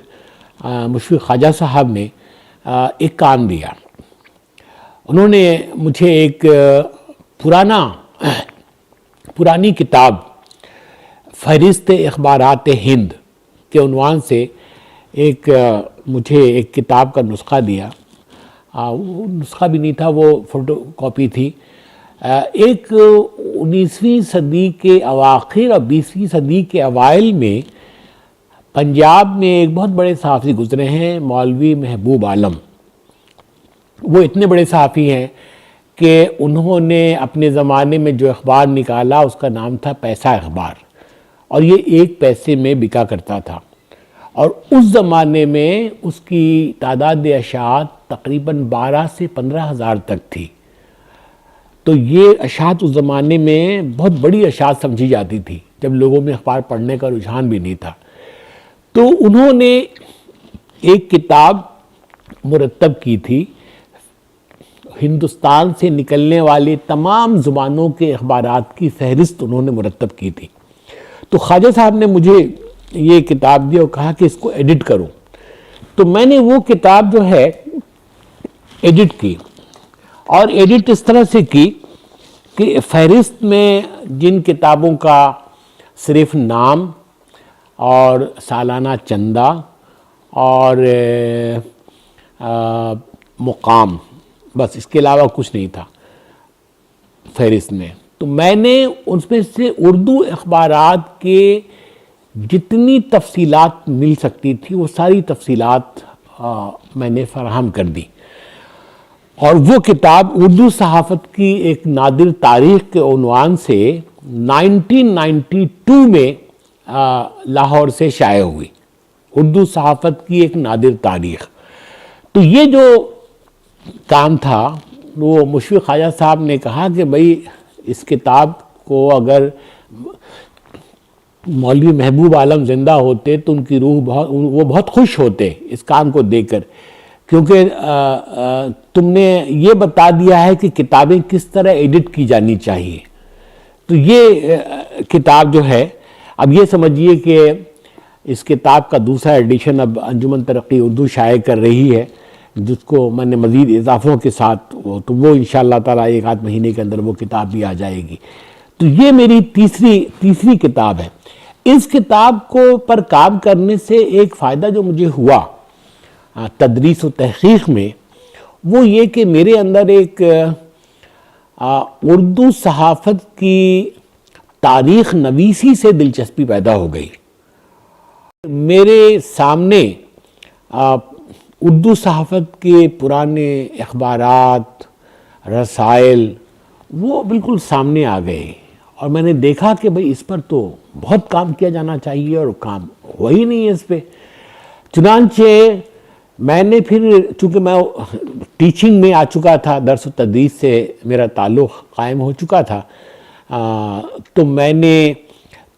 مشفق خواجہ صاحب نے ایک کام دیا. انہوں نے مجھے ایک پرانی کتاب فہرست اخبارات ہند کے عنوان سے مجھے ایک کتاب کا نسخہ دیا, وہ نسخہ بھی نہیں تھا، وہ فوٹو کاپی تھی. ایک 19ویں صدی کے اواخر اور 20ویں صدی کے اوائل میں پنجاب میں ایک بہت بڑے صحافی گزرے ہیں، مولوی محبوب عالم. وہ اتنے بڑے صحافی ہیں کہ انہوں نے اپنے زمانے میں جو اخبار نکالا اس کا نام تھا پیسہ اخبار، اور یہ 1 پیسے میں بکا کرتا تھا. اور اس زمانے میں اس کی تعداد اشاعت تقریباً 12 سے 15 ہزار تک تھی. تو یہ اشاعت اس زمانے میں بہت بڑی اشاعت سمجھی جاتی تھی، جب لوگوں میں اخبار پڑھنے کا رجحان بھی نہیں تھا. تو انہوں نے ایک کتاب مرتب کی تھی، ہندوستان سے نکلنے والے تمام زبانوں کے اخبارات کی فہرست انہوں نے مرتب کی تھی. تو خواجہ صاحب نے مجھے یہ کتاب دی اور کہا کہ اس کو ایڈٹ کرو. تو میں نے وہ کتاب جو ہے ایڈٹ کی، اور ایڈٹ اس طرح سے کی کہ فہرست میں جن کتابوں کا صرف نام اور سالانہ چندہ اور مقام، بس اس کے علاوہ کچھ نہیں تھا فہرست میں، تو میں نے اس میں سے اردو اخبارات کے جتنی تفصیلات مل سکتی تھی وہ ساری تفصیلات میں نے فراہم کر دی. اور وہ کتاب اردو صحافت کی ایک نادر تاریخ کے عنوان سے 1992 میں لاہور سے شائع ہوئی، اردو صحافت کی ایک نادر تاریخ. تو یہ جو کام تھا وہ مشفق خواجہ صاحب نے کہا کہ بھئی اس کتاب کو اگر مولوی محبوب عالم زندہ ہوتے تو ان کی روح وہ بہت خوش ہوتے اس کام کو دیکھ کر، کیونکہ تم نے یہ بتا دیا ہے کہ کتابیں کس طرح ایڈٹ کی جانی چاہیے. تو یہ کتاب جو ہے، اب یہ سمجھیے کہ اس کتاب کا دوسرا ایڈیشن اب انجمن ترقی اردو شائع کر رہی ہے، جس کو میں نے مزید اضافوں کے ساتھ، تو وہ انشاءاللہ تعالی 1 آدھ مہینے کے اندر وہ کتاب بھی آ جائے گی. تو یہ میری تیسری کتاب ہے. اس کتاب کو پر کام کرنے سے ایک فائدہ جو مجھے ہوا تدریس و تحقیق میں، وہ یہ کہ میرے اندر ایک اردو صحافت کی تاریخ نویسی سے دلچسپی پیدا ہو گئی. میرے سامنے اردو صحافت کے پرانے اخبارات، رسائل وہ بالکل سامنے آ گئے، اور میں نے دیکھا کہ بھئی اس پر تو بہت کام کیا جانا چاہیے اور کام ہوا ہی نہیں ہے اس پہ. چنانچہ میں نے پھر، چونکہ میں ٹیچنگ میں آ چکا تھا، درس و تدریس سے میرا تعلق قائم ہو چکا تھا، تو میں نے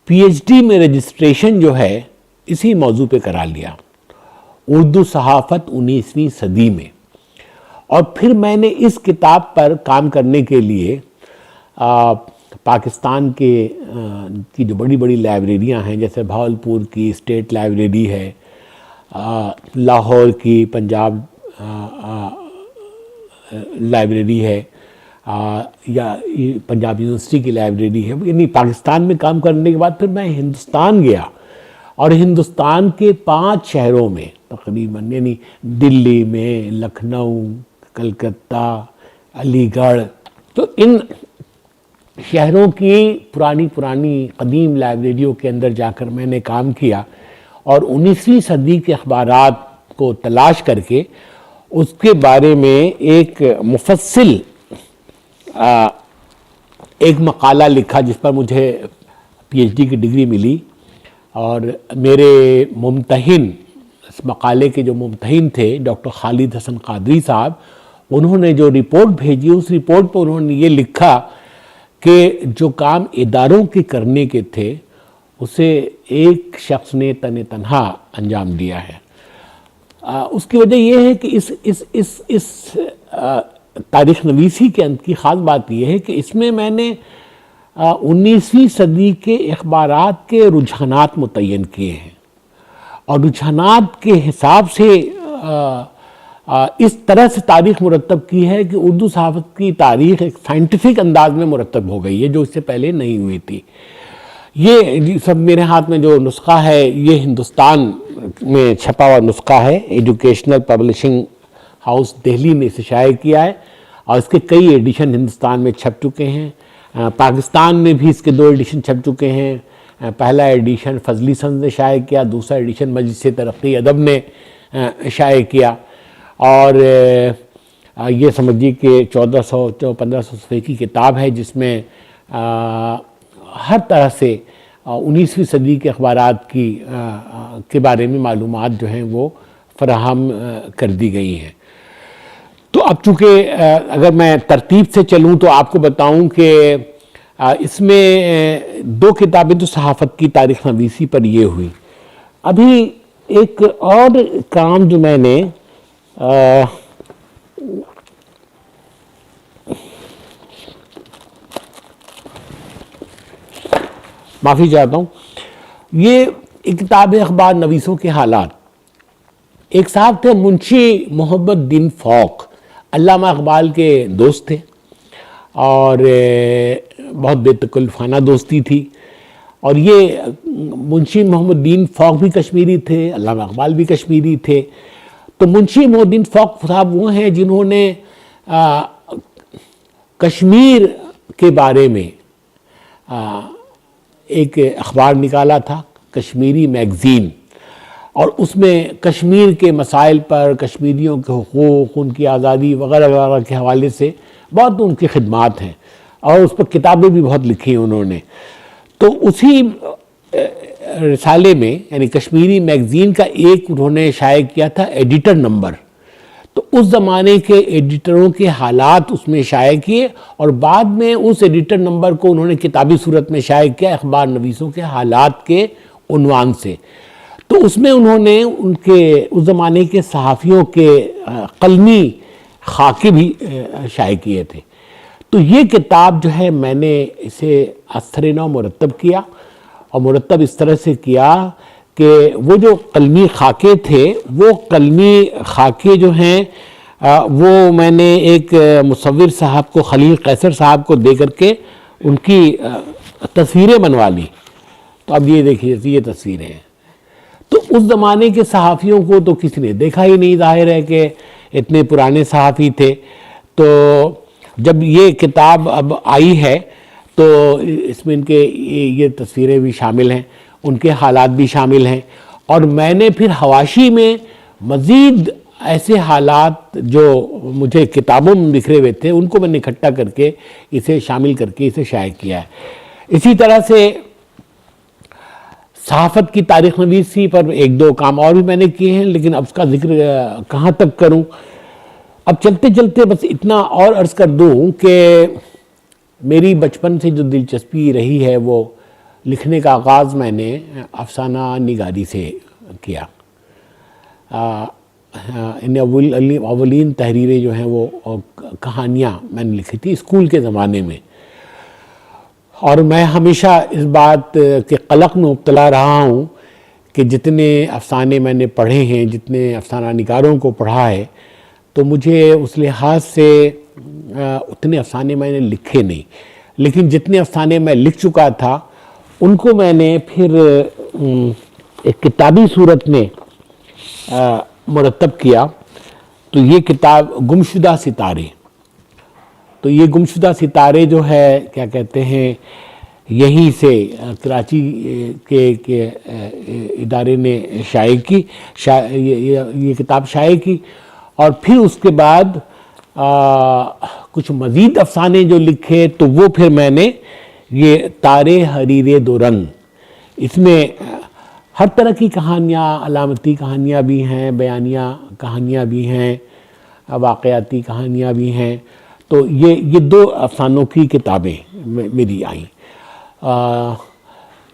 پی ایچ ڈی میں رجسٹریشن جو ہے اسی موضوع پہ کرا لیا، اردو صحافت 19ویں صدی میں. اور پھر میں نے اس کتاب پر کام کرنے کے لیے پاکستان کی جو بڑی بڑی لائبریریاں ہیں، جیسے بھاولپور کی اسٹیٹ لائبریری ہے، لاہور کی پنجاب لائبریری ہے، یا پنجاب یونیورسٹی کی لائبریری ہے، یعنی پاکستان میں کام کرنے کے بعد پھر میں ہندوستان گیا، اور ہندوستان کے 5 شہروں میں تقریباً، یعنی دلی میں، لکھنؤ، کلکتہ، علی گڑھ، تو ان شہروں کی پرانی قدیم لائبریریوں کے اندر جا کر میں نے کام کیا، اور 19ویں صدی کے اخبارات کو تلاش کر کے اس کے بارے میں ایک مفصل ایک مقالہ لکھا، جس پر مجھے پی ایچ ڈی کی ڈگری ملی. اور میرے ممتحن، اس مقالے کے جو ممتحن تھے ڈاکٹر خالد حسن قادری صاحب، انہوں نے جو رپورٹ بھیجی، اس رپورٹ پر انہوں نے یہ لکھا کہ جو کام اداروں کے کرنے کے تھے اسے ایک شخص نے تنہا انجام دیا ہے. اس کی وجہ یہ ہے کہ اس تاریخ نویسی کی خاص بات یہ ہے کہ اس میں نے 19ویں صدی کے اخبارات کے رجحانات متعین کیے ہیں، اور رجحانات کے حساب سے اس طرح سے تاریخ مرتب کی ہے کہ اردو صحافت کی تاریخ ایک سائنٹیفک انداز میں مرتب ہو گئی ہے، جو اس سے پہلے نہیں ہوئی تھی. یہ سب میرے ہاتھ میں جو نسخہ ہے، یہ ہندوستان میں چھپا ہوا نسخہ ہے، ایجوکیشنل پبلشنگ ہاؤس دہلی نے اسے شائع کیا ہے اور اس کے کئی ایڈیشن ہندوستان میں چھپ چکے ہیں. پاکستان میں بھی اس کے 2 ایڈیشن چھپ چکے ہیں. پہلا ایڈیشن فضلی سنز نے شائع کیا, دوسرا ایڈیشن مجلس ترقی ادب نے شائع کیا. اور یہ سمجھیے کہ 1400-1500 صفحے کی کتاب ہے جس میں ہر طرح سے 19ویں صدی کے اخبارات کے بارے میں معلومات جو ہیں وہ فراہم کر دی گئی ہیں. تو اب چونکہ اگر میں ترتیب سے چلوں تو آپ کو بتاؤں کہ اس میں 2 کتابیں تو صحافت کی تاریخ نویسی پر یہ ہوئی. ابھی ایک اور کام جو میں نے معافی چاہتا ہوں, یہ ایک کتاب ہے اخبار نویسوں کے حالات. ایک صاحب تھے منشی محمد دین فوق, علامہ اقبال کے دوست تھے اور بہت بے تکلفانہ دوستی تھی. اور یہ منشی محمد دین فوق بھی کشمیری تھے, علامہ اقبال بھی کشمیری تھے. تو منشی محمد دین فوق صاحب وہ ہیں جنہوں نے کشمیر کے بارے میں ایک اخبار نکالا تھا, کشمیری میگزین, اور اس میں کشمیر کے مسائل پر, کشمیریوں کے حقوق, ان کی آزادی وغیرہ وغیرہ کے حوالے سے بہت ان کی خدمات ہیں اور اس پر کتابیں بھی بہت لکھی ہیں انہوں نے. تو اسی رسالے میں یعنی کشمیری میگزین کا ایک انہوں نے شائع کیا تھا ایڈیٹر نمبر. تو اس زمانے کے ایڈیٹروں کے حالات اس میں شائع کیے اور بعد میں اس ایڈیٹر نمبر کو انہوں نے کتابی صورت میں شائع کیا اخبار نویسوں کے حالات کے عنوان سے. تو اس میں انہوں نے ان کے اس زمانے کے صحافیوں کے قلمی خاکے بھی شائع کیے تھے. تو یہ کتاب جو ہے میں نے اسے اثر نو مرتب کیا, اور مرتب اس طرح سے کیا کہ وہ جو قلمی خاکے تھے وہ قلمی خاکے جو ہیں وہ میں نے ایک مصور صاحب کو, خلیل قیصر صاحب کو دے کر کے ان کی تصویریں بنوا لی. تو اب یہ دیکھیے یہ تصویریں ہیں. تو اس زمانے کے صحافیوں کو تو کسی نے دیکھا ہی نہیں, ظاہر ہے کہ اتنے پرانے صحافی تھے. تو جب یہ کتاب اب آئی ہے تو اس میں ان کے یہ تصویریں بھی شامل ہیں, ان کے حالات بھی شامل ہیں, اور میں نے پھر حواشی میں مزید ایسے حالات جو مجھے کتابوں میں بکھرے ہوئے تھے ان کو میں نے اکٹھا کر کے اسے شامل کر کے اسے شائع کیا ہے. اسی طرح سے صحافت کی تاریخ نویسی پر 1-2 کام اور بھی میں نے کیے ہیں, لیکن اب اس کا ذکر کہاں تک کروں. اب چلتے چلتے بس اتنا اور عرض کر دوں کہ میری بچپن سے جو دلچسپی رہی ہے وہ لکھنے کا آغاز میں نے افسانہ نگاری سے کیا. اولین تحریریں جو ہیں وہ کہانیاں میں نے لکھی تھی اسکول کے زمانے میں, اور میں ہمیشہ اس بات کے قلق میں مبتلا رہا ہوں کہ جتنے افسانے میں نے پڑھے ہیں, جتنے افسانہ نگاروں کو پڑھا ہے, تو مجھے اس لحاظ سے اتنے افسانے میں نے لکھے نہیں. لیکن جتنے افسانے میں لکھ چکا تھا ان کو میں نے پھر ایک کتابی صورت میں مرتب کیا. تو یہ کتاب گمشدہ ستارے, تو یہ گمشدہ ستارے جو ہے کیا کہتے ہیں یہیں سے کراچی کے ادارے نے شائع کی, یہ کتاب شائع کی. اور پھر اس کے بعد کچھ مزید افسانے جو لکھے تو وہ پھر میں نے یہ تارے حریر دو رنگ, اس میں ہر طرح کی کہانیاں, علامتی کہانیاں بھی ہیں, بیانیہ کہانیاں بھی ہیں, واقعاتی کہانیاں بھی ہیں. تو یہ 2 افسانوں کی کتابیں میری آئیں.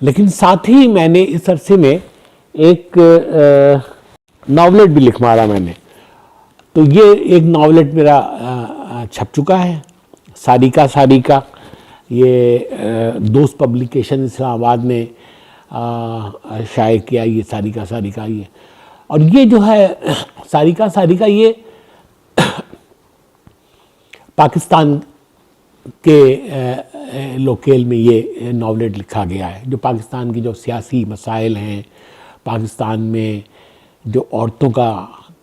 لیکن ساتھ ہی میں نے اس عرصے میں ایک ناولٹ بھی لکھ مارا میں نے. تو یہ ایک ناولٹ میرا چھپ چکا ہے, ساریکا ساریکا. یہ دوست پبلیکیشن اسلام آباد نے شائع کیا یہ ساریکا ساریکا. یہ اور یہ جو ہے ساریکا ساریکا یہ پاکستان کے لوکیل میں یہ ناولٹ لکھا گیا ہے, جو پاکستان کی جو سیاسی مسائل ہیں, پاکستان میں جو عورتوں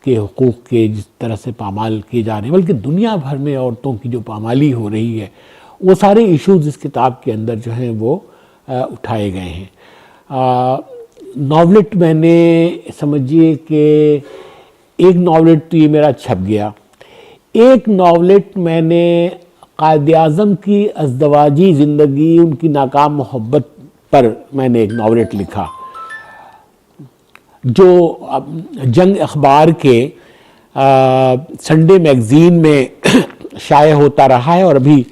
کے حقوق کے جس طرح سے پامال کیے جا رہے ہیں، بلکہ دنیا بھر میں عورتوں کی جو پامالی ہو رہی ہے، وہ سارے ایشوز اس کتاب کے اندر جو ہیں وہ اٹھائے گئے ہیں۔ ناولٹ میں نے سمجھیے کہ ایک ناولٹ تو یہ میرا چھپ گیا، ایک ناولٹ میں نے قائد اعظم کی ازدواجی زندگی، ان کی ناکام محبت پر میں نے ایک ناولٹ لکھا، جو جنگ اخبار کے سنڈے میگزین میں شائع ہوتا رہا ہے، اور ابھی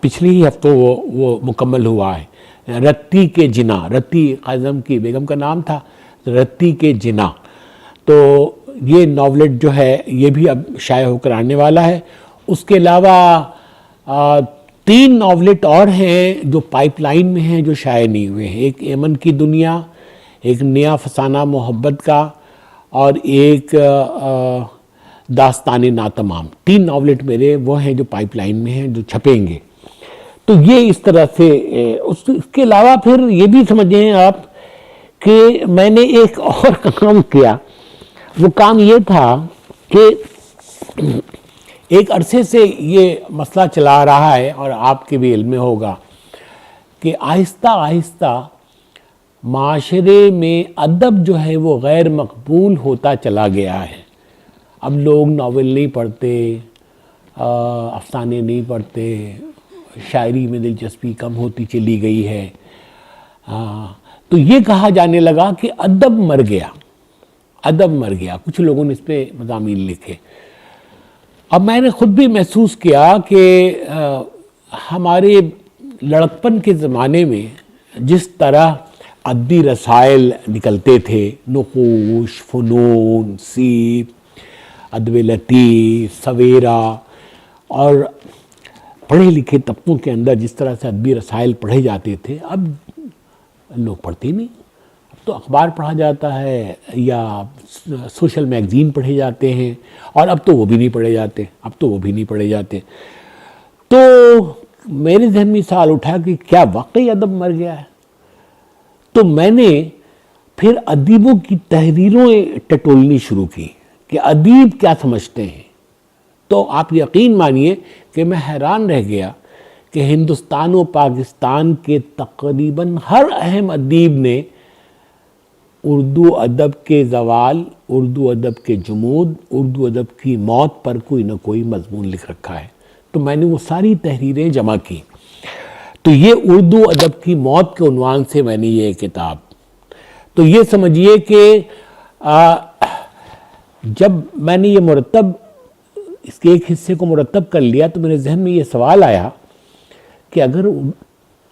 پچھلی ہی ہفتوں وہ مکمل ہوا ہے۔ رتی کے جنا، رتی قائد اعظم کی بیگم کا نام تھا، رتی کے جنا، تو یہ ناولٹ جو ہے یہ بھی اب شائع ہو کر آنے والا ہے۔ اس کے علاوہ 3 ناولٹ اور ہیں جو پائپ لائن میں ہیں، جو شائع نہیں ہوئے ہیں۔ ایک ایمن کی دنیا، ایک نیا فسانہ محبت کا، اور ایک داستان ناتمام۔ 3 ناولٹ میرے وہ ہیں جو پائپ لائن میں ہیں، جو چھپیں گے۔ تو یہ اس طرح سے اس کے علاوہ پھر یہ بھی سمجھیں آپ کہ میں نے ایک اور کام کیا۔ وہ کام یہ تھا کہ ایک عرصے سے یہ مسئلہ چلا رہا ہے، اور آپ کے بھی علم میں ہوگا کہ آہستہ آہستہ معاشرے میں ادب جو ہے وہ غیر مقبول ہوتا چلا گیا ہے۔ اب لوگ ناول نہیں پڑھتے، افسانے نہیں پڑھتے، شاعری میں دلچسپی کم ہوتی چلی گئی ہے۔ تو یہ کہا جانے لگا کہ ادب مر گیا، ادب مر گیا۔ کچھ لوگوں نے اس پہ مضامین لکھے۔ اب میں نے خود بھی محسوس کیا کہ ہمارے لڑکپن کے زمانے میں جس طرح ادبی رسائل نکلتے تھے، نقوش، فنون، سیب، ادب لطیف، سویرا، اور پڑھے لکھے طبقوں کے اندر جس طرح سے ادبی رسائل پڑھے جاتے تھے، اب لوگ پڑھتے نہیں۔ اب تو اخبار پڑھا جاتا ہے یا سوشل میگزین پڑھے جاتے ہیں، اور اب تو وہ بھی نہیں پڑھے جاتے۔ تو میرے ذہن میں سوال اٹھا کہ کیا واقعی ادب مر گیا ہے؟ تو میں نے پھر ادیبوں کی تحریروں ٹٹولنی شروع کی کہ ادیب کیا سمجھتے ہیں۔ تو آپ یقین مانیے کہ میں حیران رہ گیا کہ ہندوستان و پاکستان کے تقریباً ہر اہم ادیب نے اردو ادب کے زوال، اردو ادب کے جمود، اردو ادب کی موت پر کوئی نہ کوئی مضمون لکھ رکھا ہے۔ تو میں نے وہ ساری تحریریں جمع کی۔ تو یہ اردو ادب کی موت کے عنوان سے میں نے یہ کتاب، تو یہ سمجھیے کہ جب میں نے یہ مرتب اس کے ایک حصے کو مرتب کر لیا، تو میرے ذہن میں یہ سوال آیا کہ اگر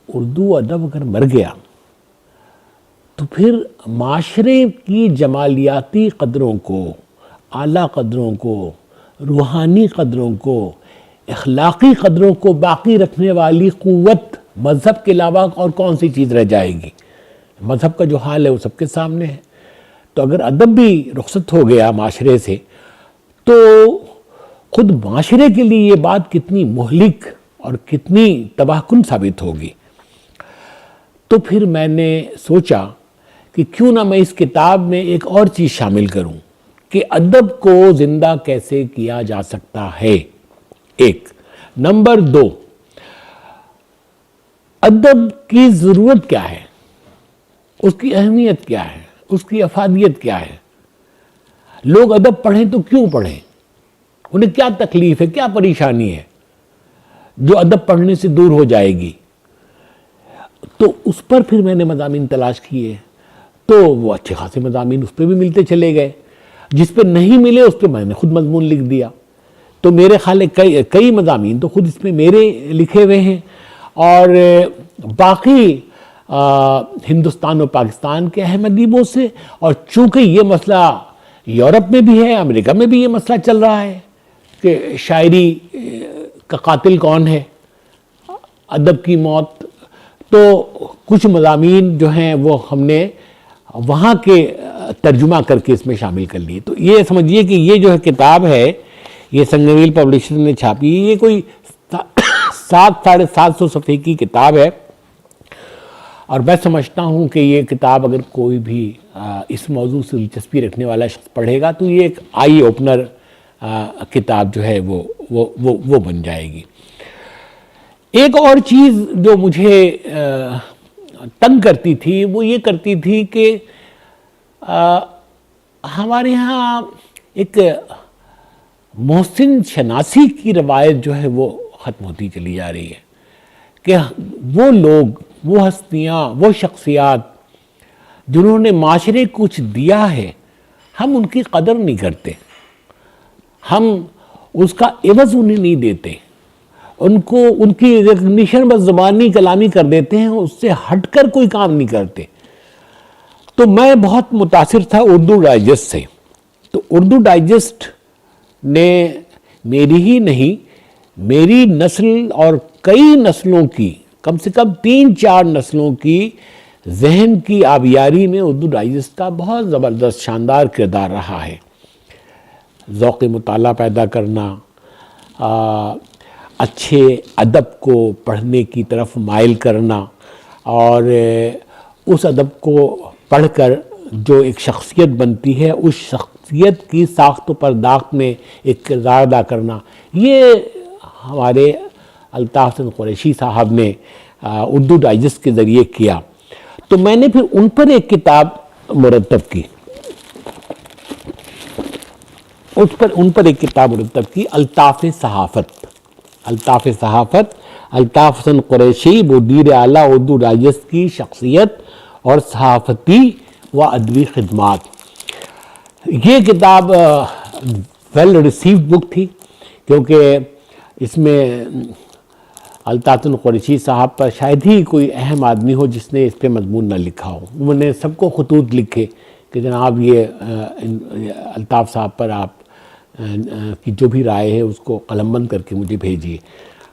اردو ادب اگر مر گیا تو پھر معاشرے کی جمالیاتی قدروں کو، اعلیٰ قدروں کو، روحانی قدروں کو، اخلاقی قدروں کو باقی رکھنے والی قوت مذہب کے علاوہ اور کون سی چیز رہ جائے گی؟ مذہب کا جو حال ہے وہ سب کے سامنے ہے۔ تو اگر ادب بھی رخصت ہو گیا معاشرے سے، تو خود معاشرے کے لیے یہ بات کتنی مہلک اور کتنی تباہ کن ثابت ہوگی۔ تو پھر میں نے سوچا کہ کیوں نہ میں اس کتاب میں ایک اور چیز شامل کروں کہ ادب کو زندہ کیسے کیا جا سکتا ہے۔ ایک نمبر 2، ادب کی ضرورت کیا ہے، اس کی اہمیت کیا ہے، اس کی افادیت کیا ہے؟ لوگ ادب پڑھیں تو کیوں پڑھیں؟ انہیں کیا تکلیف ہے، کیا پریشانی ہے جو ادب پڑھنے سے دور ہو جائے گی؟ تو اس پر پھر میں نے مضامین تلاش کیے، تو وہ اچھے خاصے مضامین اس پہ بھی ملتے چلے گئے۔ جس پہ نہیں ملے اس پہ میں نے خود مضمون لکھ دیا۔ تو میرے خیال ہے کئی مضامین تو خود اس میں میرے لکھے ہوئے ہیں، اور باقی ہندوستان و پاکستان کے اہم ادیبوں سے۔ اور چونکہ یہ مسئلہ یورپ میں بھی ہے، امریکہ میں بھی یہ مسئلہ چل رہا ہے کہ شاعری کا قاتل کون ہے، ادب کی موت، تو کچھ مضامین جو ہیں وہ ہم نے وہاں کے ترجمہ کر کے اس میں شامل کر لیے۔ تو یہ سمجھیے کہ یہ جو ہے کتاب ہے، یہ سنگمیل پبلشر نے چھاپی، یہ کوئی 700-750 صفحے کی کتاب ہے، اور میں سمجھتا ہوں کہ یہ کتاب اگر کوئی بھی اس موضوع سے دلچسپی رکھنے والا شخص پڑھے گا تو یہ ایک آئی اوپنر کتاب جو ہے وہ بن جائے گی۔ ایک اور چیز جو مجھے تنگ کرتی تھی وہ یہ کرتی تھی کہ ہمارے ہاں ایک محسن شناسی کی روایت جو ہے وہ ختم ہوتی چلی جا رہی ہے کہ وہ لوگ، وہ ہستیاں، وہ شخصیات جنہوں نے معاشرے کچھ دیا ہے، ہم ان کی قدر نہیں کرتے، ہم اس کا عوض انہیں نہیں دیتے، ان کی ریکگنیشن بس زبانی کلامی کر دیتے ہیں، اس سے ہٹ کر کوئی کام نہیں کرتے۔ تو میں بہت متاثر تھا اردو ڈائجسٹ سے، تو اردو ڈائجسٹ نے میری ہی نہیں، میری نسل اور کئی نسلوں کی، کم سے کم 3-4 نسلوں کی ذہن کی آبیاری میں اردو ڈائجسٹ کا بہت زبردست شاندار کردار رہا ہے۔ ذوق مطالعہ پیدا کرنا، اچھے ادب کو پڑھنے کی طرف مائل کرنا، اور اس ادب کو پڑھ کر جو ایک شخصیت بنتی ہے اس شخصیت کی ساخت و پرداخت میں ایک کردار ادا کرنا، یہ ہمارے الطاف حسن قریشی صاحب نے اردو ڈائجسٹ کے ذریعے کیا۔ تو میں نے پھر ان پر ایک کتاب مرتب کی، ان پر ایک کتاب مرتب کی، الطاف صحافت۔ الطاف حسن قریشی مدیر اعلیٰ اردو ڈائجسٹ کی شخصیت اور صحافتی و ادبی خدمات۔ یہ کتاب ویل ریسیوڈ بک تھی، کیونکہ اس میں الطاف حسن قریشی صاحب پر شاید ہی کوئی اہم آدمی ہو جس نے اس پہ مضمون نہ لکھا ہو۔ انہوں نے سب کو خطوط لکھے کہ جناب یہ الطاف صاحب پر آپ کی جو بھی رائے ہے اس کو قلم بند کر کے مجھے بھیجیے۔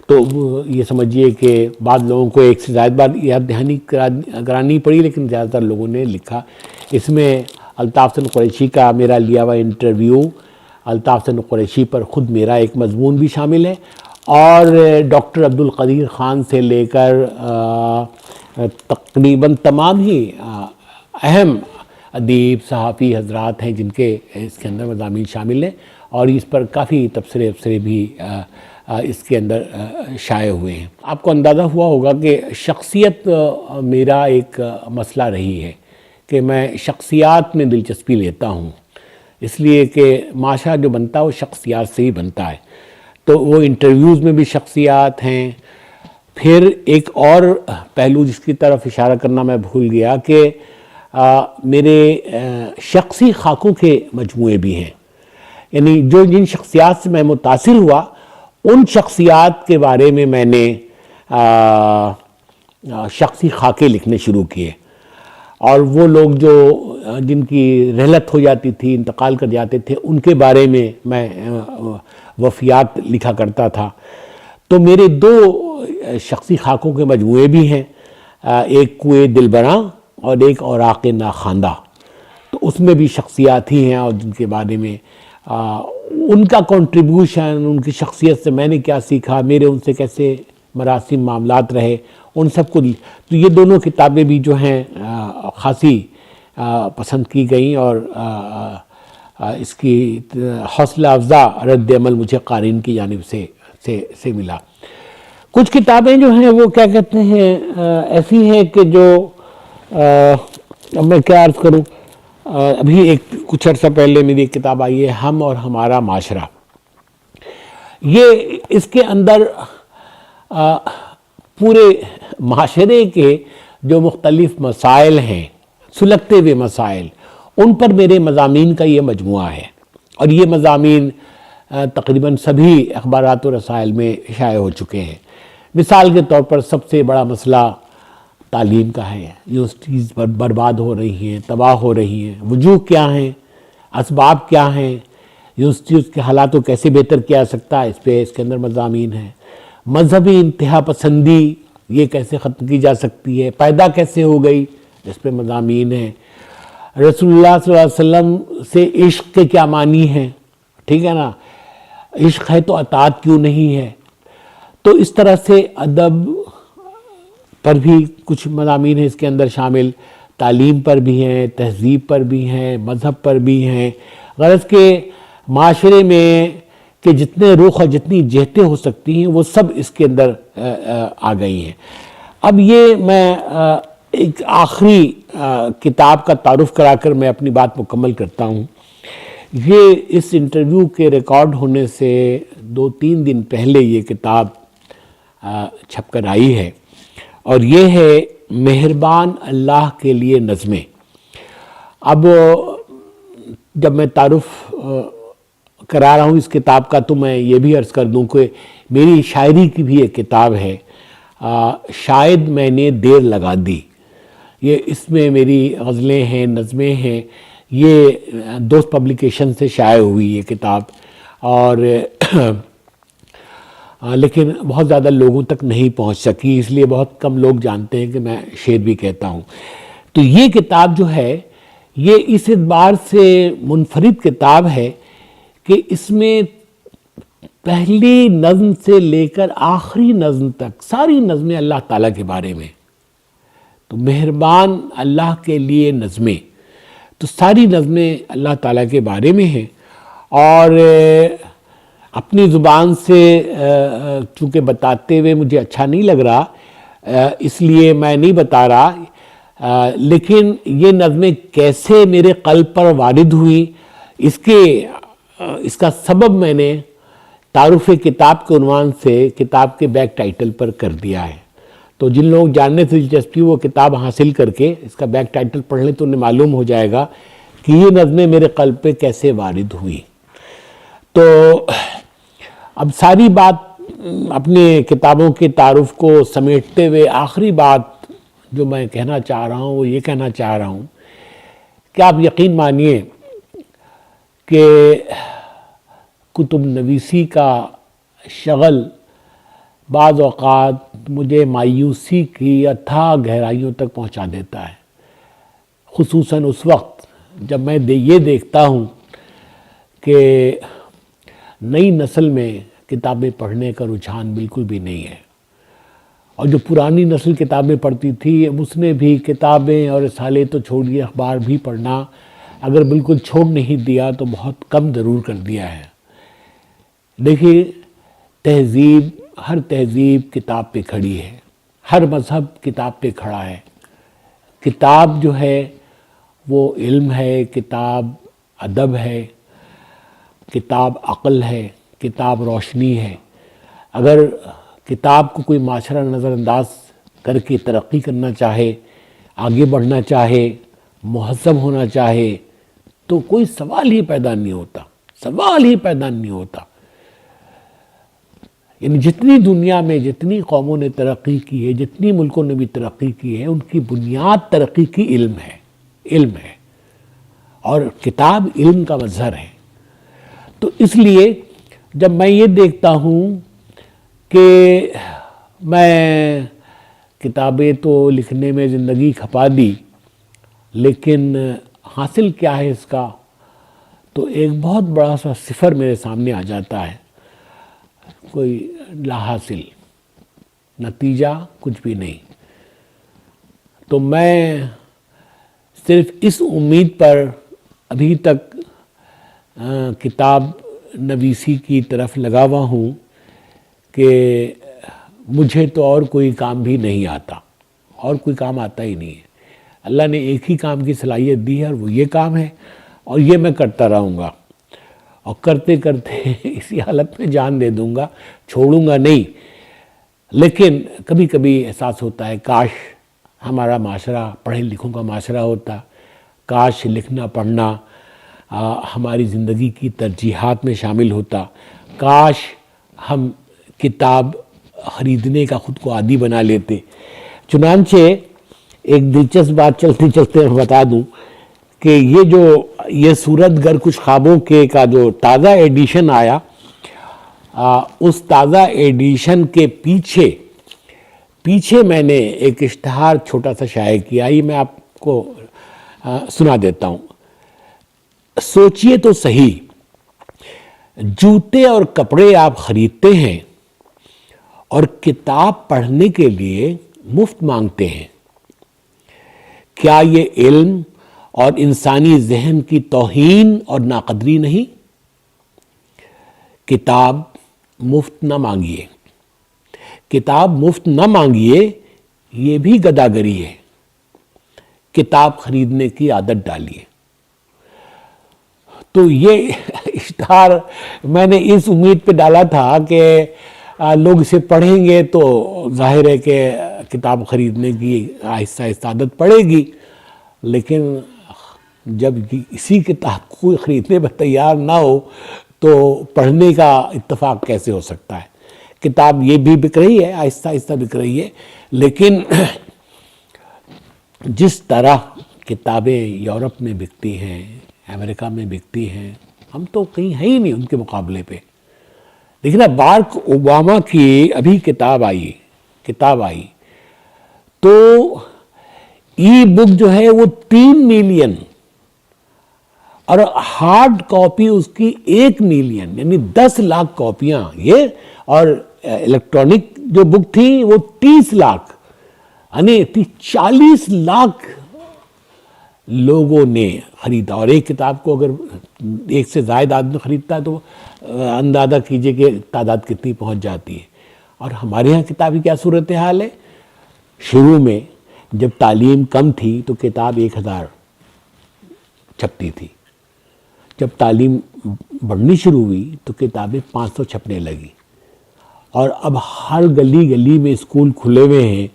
تو یہ سمجھیے کہ بعض لوگوں کو ایک سے زائد بار یاد دہانی کرانی پڑی، لیکن زیادہ تر لوگوں نے لکھا۔ اس میں الطاف حسن قریشی کا میرا لیا ہوا انٹرویو، الطاف حسن قریشی پر خود میرا ایک مضمون بھی شامل ہے، اور ڈاکٹر عبدالقدیر خان سے لے کر تقریباً تمام ہی اہم ادیب صحافی حضرات ہیں جن کے اس کے اندر مضامین شامل ہیں، اور اس پر کافی تبصرے بھی اس کے اندر شائع ہوئے ہیں۔ آپ کو اندازہ ہوا ہوگا کہ شخصیت میرا ایک مسئلہ رہی ہے کہ میں شخصیات میں دلچسپی لیتا ہوں، اس لیے کہ معاشرہ جو بنتا ہے وہ شخصیات سے ہی بنتا ہے۔ تو وہ انٹرویوز میں بھی شخصیات ہیں۔ پھر ایک اور پہلو جس کی طرف اشارہ کرنا میں بھول گیا کہ میرے شخصی خاکوں کے مجموعے بھی ہیں، یعنی جن شخصیات سے میں متاثر ہوا ان شخصیات کے بارے میں نے شخصی خاکے لکھنے شروع کیے، اور وہ لوگ جو جن کی رحلت ہو جاتی تھی، انتقال کر جاتے تھے، ان کے بارے میں وفیات لکھا کرتا تھا۔ تو میرے 2 شخصی خاکوں کے مجموعے بھی ہیں، ایک کوئے دلبراں اور ایک اوراق ناخواندہ۔ تو اس میں بھی شخصیات ہی ہیں، اور جن کے بارے میں ان کا کنٹریبیوشن، ان کی شخصیت سے میں نے کیا سیکھا، میرے ان سے کیسے مراسم معاملات رہے، ان سب کو تو یہ دونوں کتابیں بھی جو ہیں خاصی پسند کی گئیں، اور اس کی حوصلہ افزا رد عمل مجھے قارئین کی جانب سے ملا۔ کچھ کتابیں جو ہیں وہ کیا کہتے ہیں ایسی ہیں کہ جو اب میں کیا عرض کروں، ابھی کچھ عرصہ پہلے میری ایک کتاب آئی ہے، ہم اور ہمارا معاشرہ۔ یہ اس کے اندر پورے معاشرے کے جو مختلف مسائل ہیں، سلگتے ہوئے مسائل، ان پر میرے مضامین کا یہ مجموعہ ہے، اور یہ مضامین تقریباً سبھی اخبارات و رسائل میں شائع ہو چکے ہیں۔ مثال کے طور پر سب سے بڑا مسئلہ تعلیم کا ہے، یونیورسٹیز برباد ہو رہی ہیں، تباہ ہو رہی ہیں، وجوہ کیا ہیں، اسباب کیا ہیں، یونیورسٹیز کے حالات کو کیسے بہتر کیا جا سکتا ہے، اس کے اندر مضامین ہیں۔ مذہبی انتہا پسندی یہ کیسے ختم کی جا سکتی ہے، پیدا کیسے ہو گئی، اس پہ مضامین ہیں۔ رسول اللہ صلی اللہ علیہ وسلم سے عشق کے کیا معنی ہیں، ٹھیک ہے نا، عشق ہے تو اطاعت کیوں نہیں ہے۔ تو اس طرح سے ادب پر بھی کچھ مضامین ہیں اس کے اندر شامل، تعلیم پر بھی ہیں، تہذیب پر بھی ہیں، مذہب پر بھی ہیں، غرض کہ معاشرے میں کہ جتنے رخ اور جتنی جہتیں ہو سکتی ہیں وہ سب اس کے اندر آ گئی ہیں۔ اب یہ میں ایک آخری کتاب کا تعارف کرا کر میں اپنی بات مکمل کرتا ہوں۔ یہ اس انٹرویو کے ریکارڈ ہونے سے 2-3 دن پہلے یہ کتاب چھپ کر آئی ہے، اور یہ ہے مہربان اللہ کے لیے نظمیں۔ اب جب میں تعارف کرا رہا ہوں اس کتاب کا تو میں یہ بھی عرض کر دوں کہ میری شاعری کی بھی ایک کتاب ہے، شاید میں نے دیر لگا دی۔ یہ اس میں میری غزلیں ہیں، نظمیں ہیں۔ یہ دوست پبلیکیشن سے شائع ہوئی یہ کتاب، اور لیکن بہت زیادہ لوگوں تک نہیں پہنچ سکی، اس لیے بہت کم لوگ جانتے ہیں کہ میں شعر بھی کہتا ہوں۔ تو یہ کتاب جو ہے یہ اس اعتبار سے منفرد کتاب ہے کہ اس میں پہلی نظم سے لے کر آخری نظم تک ساری نظمیں اللہ تعالیٰ کے بارے میں۔ تو مہربان اللہ کے لیے نظمیں، تو ساری نظمیں اللہ تعالیٰ کے بارے میں ہیں، اور اپنی زبان سے چونکہ بتاتے ہوئے مجھے اچھا نہیں لگ رہا، اس لیے میں نہیں بتا رہا، لیکن یہ نظمیں کیسے میرے قلب پر وارد ہوئی اس کا سبب میں نے تعارف کتاب کے عنوان سے کتاب کے بیک ٹائٹل پر کر دیا ہے۔ تو جن لوگ جاننے سے دلچسپی وہ کتاب حاصل کر کے اس کا بیک ٹائٹل پڑھ لیں تو انہیں معلوم ہو جائے گا کہ یہ نظمیں میرے قلب پہ کیسے وارد ہوئی۔ تو اب ساری بات اپنے کتابوں کے تعارف کو سمیٹتے ہوئے آخری بات جو میں کہنا چاہ رہا ہوں وہ یہ کہنا چاہ رہا ہوں کہ آپ یقین مانیے کہ کتب نویسی کا شغل بعض اوقات مجھے مایوسی کی اتھاہ گہرائیوں تک پہنچا دیتا ہے، خصوصاً اس وقت جب میں یہ دیکھتا ہوں کہ نئی نسل میں کتابیں پڑھنے کا رجحان بالکل بھی نہیں ہے، اور جو پرانی نسل کتابیں پڑھتی تھی اس نے بھی کتابیں اور رسالے تو چھوڑیے، اخبار بھی پڑھنا اگر بالکل چھوڑ نہیں دیا تو بہت کم ضرور کر دیا ہے۔ دیکھیے تہذیب، ہر تہذیب کتاب پہ کھڑی ہے، ہر مذہب کتاب پہ کھڑا ہے۔ کتاب جو ہے وہ علم ہے، کتاب ادب ہے، کتاب عقل ہے، کتاب روشنی ہے۔ اگر کتاب کو کوئی معاشرہ نظر انداز کر کے ترقی کرنا چاہے، آگے بڑھنا چاہے، مہذب ہونا چاہے تو کوئی سوال ہی پیدا نہیں ہوتا۔ یعنی جتنی دنیا میں جتنی قوموں نے ترقی کی ہے، جتنی ملکوں نے بھی ترقی کی ہے، ان کی بنیاد ترقی کی علم ہے، اور کتاب علم کا مظہر ہے۔ تو اس لیے جب میں یہ دیکھتا ہوں کہ میں کتابیں تو لکھنے میں زندگی کھپا دی، لیکن حاصل کیا ہے اس کا، تو ایک بہت بڑا سا صفر میرے سامنے آ جاتا ہے، کوئی لا حاصل، نتیجہ کچھ بھی نہیں۔ تو میں صرف اس امید پر ابھی تک کتاب نویسی کی طرف لگا ہوا ہوں کہ مجھے تو اور کوئی کام بھی نہیں آتا، اور کوئی کام آتا ہی نہیں ہے۔ اللہ نے ایک ہی کام کی صلاحیت دی ہے اور وہ یہ کام ہے، اور یہ میں کرتا رہوں گا، اور کرتے کرتے اسی حالت میں جان دے دوں گا، چھوڑوں گا نہیں۔ لیکن کبھی کبھی احساس ہوتا ہے کاش ہمارا معاشرہ پڑھے لکھوں کا معاشرہ ہوتا، کاش لکھنا پڑھنا ہماری زندگی کی ترجیحات میں شامل ہوتا، کاش ہم کتاب خریدنے کا خود کو عادی بنا لیتے۔ چنانچہ ایک دلچسپ بات چلتے چلتے میں بتا دوں کہ یہ صورت گر کچھ خوابوں کے کا جو تازہ ایڈیشن آیا، اس تازہ ایڈیشن کے پیچھے میں نے ایک اشتہار چھوٹا سا شائع کیا، یہ میں آپ کو سنا دیتا ہوں۔ سوچئے تو صحیح، جوتے اور کپڑے آپ خریدتے ہیں اور کتاب پڑھنے کے لیے مفت مانگتے ہیں۔ کیا یہ علم اور انسانی ذہن کی توہین اور ناقدری نہیں؟ کتاب مفت نہ مانگیے، کتاب مفت نہ مانگیے، یہ بھی گداگری ہے۔ کتاب خریدنے کی عادت ڈالیے۔ تو یہ اشتہار میں نے اس امید پہ ڈالا تھا کہ لوگ اسے پڑھیں گے تو ظاہر ہے کہ کتاب خریدنے کی آہستہ آہستہ عادت پڑے گی، لیکن جب اسی کتاب کو خریدنے پر تیار نہ ہو تو پڑھنے کا اتفاق کیسے ہو سکتا ہے؟ کتاب یہ بھی بک رہی ہے، آہستہ آہستہ بک رہی ہے، لیکن جس طرح کتابیں یورپ میں بکتی ہیں، امریکہ میں بکتی ہیں، ہم تو کہیں ہیں ہی نہیں ان کے مقابلے پہ۔ لیکن اب بارک اوباما کی ابھی کتاب آئی تو ای بک جو ہے وہ 3 ملین اور ہارڈ کاپی اس کی 1 ملین، یعنی 10 لاکھ کاپیاں یہ، اور الیکٹرانک جو بک تھی وہ 30 لاکھ، یعنی 40 لاکھ لوگوں نے خریدا۔ اور ایک کتاب کو اگر 1 سے زائد آدمی خریدتا ہے تو اندازہ کیجئے کہ تعداد کتنی پہنچ جاتی ہے۔ اور ہمارے یہاں کتابی کیا صورتحال ہے؟ شروع میں جب تعلیم کم تھی تو کتاب 1000 چھپتی تھی، جب تعلیم بڑھنی شروع ہوئی تو کتابیں 500 چھپنے لگی، اور اب ہر گلی گلی میں اسکول کھلے ہوئے ہیں،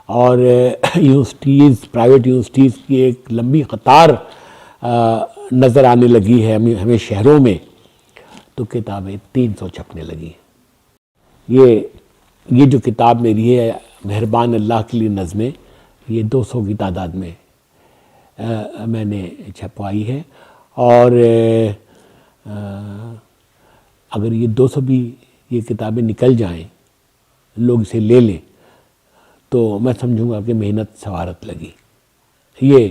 اور یونیورسٹیز، پرائیویٹ یونیورسٹیز کی ایک لمبی قطار نظر آنے لگی ہے ہمیں شہروں میں، تو کتابیں 300 چھپنے لگی۔ یہ جو کتاب میری ہے مہربان اللہ کے لیے نظمیں، یہ 200 کی تعداد میں میں نے چھپوائی ہے، اور اگر یہ 200 بھی یہ کتابیں نکل جائیں، لوگ اسے لے لیں، تو میں سمجھوں گا کہ محنت سوارت لگی۔ یہ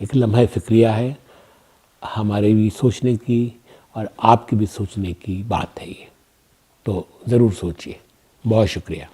ایک لمحہ فکریہ ہے، ہمارے بھی سوچنے کی اور آپ کی بھی سوچنے کی بات ہے یہ، تو ضرور سوچیے۔ بہت شکریہ۔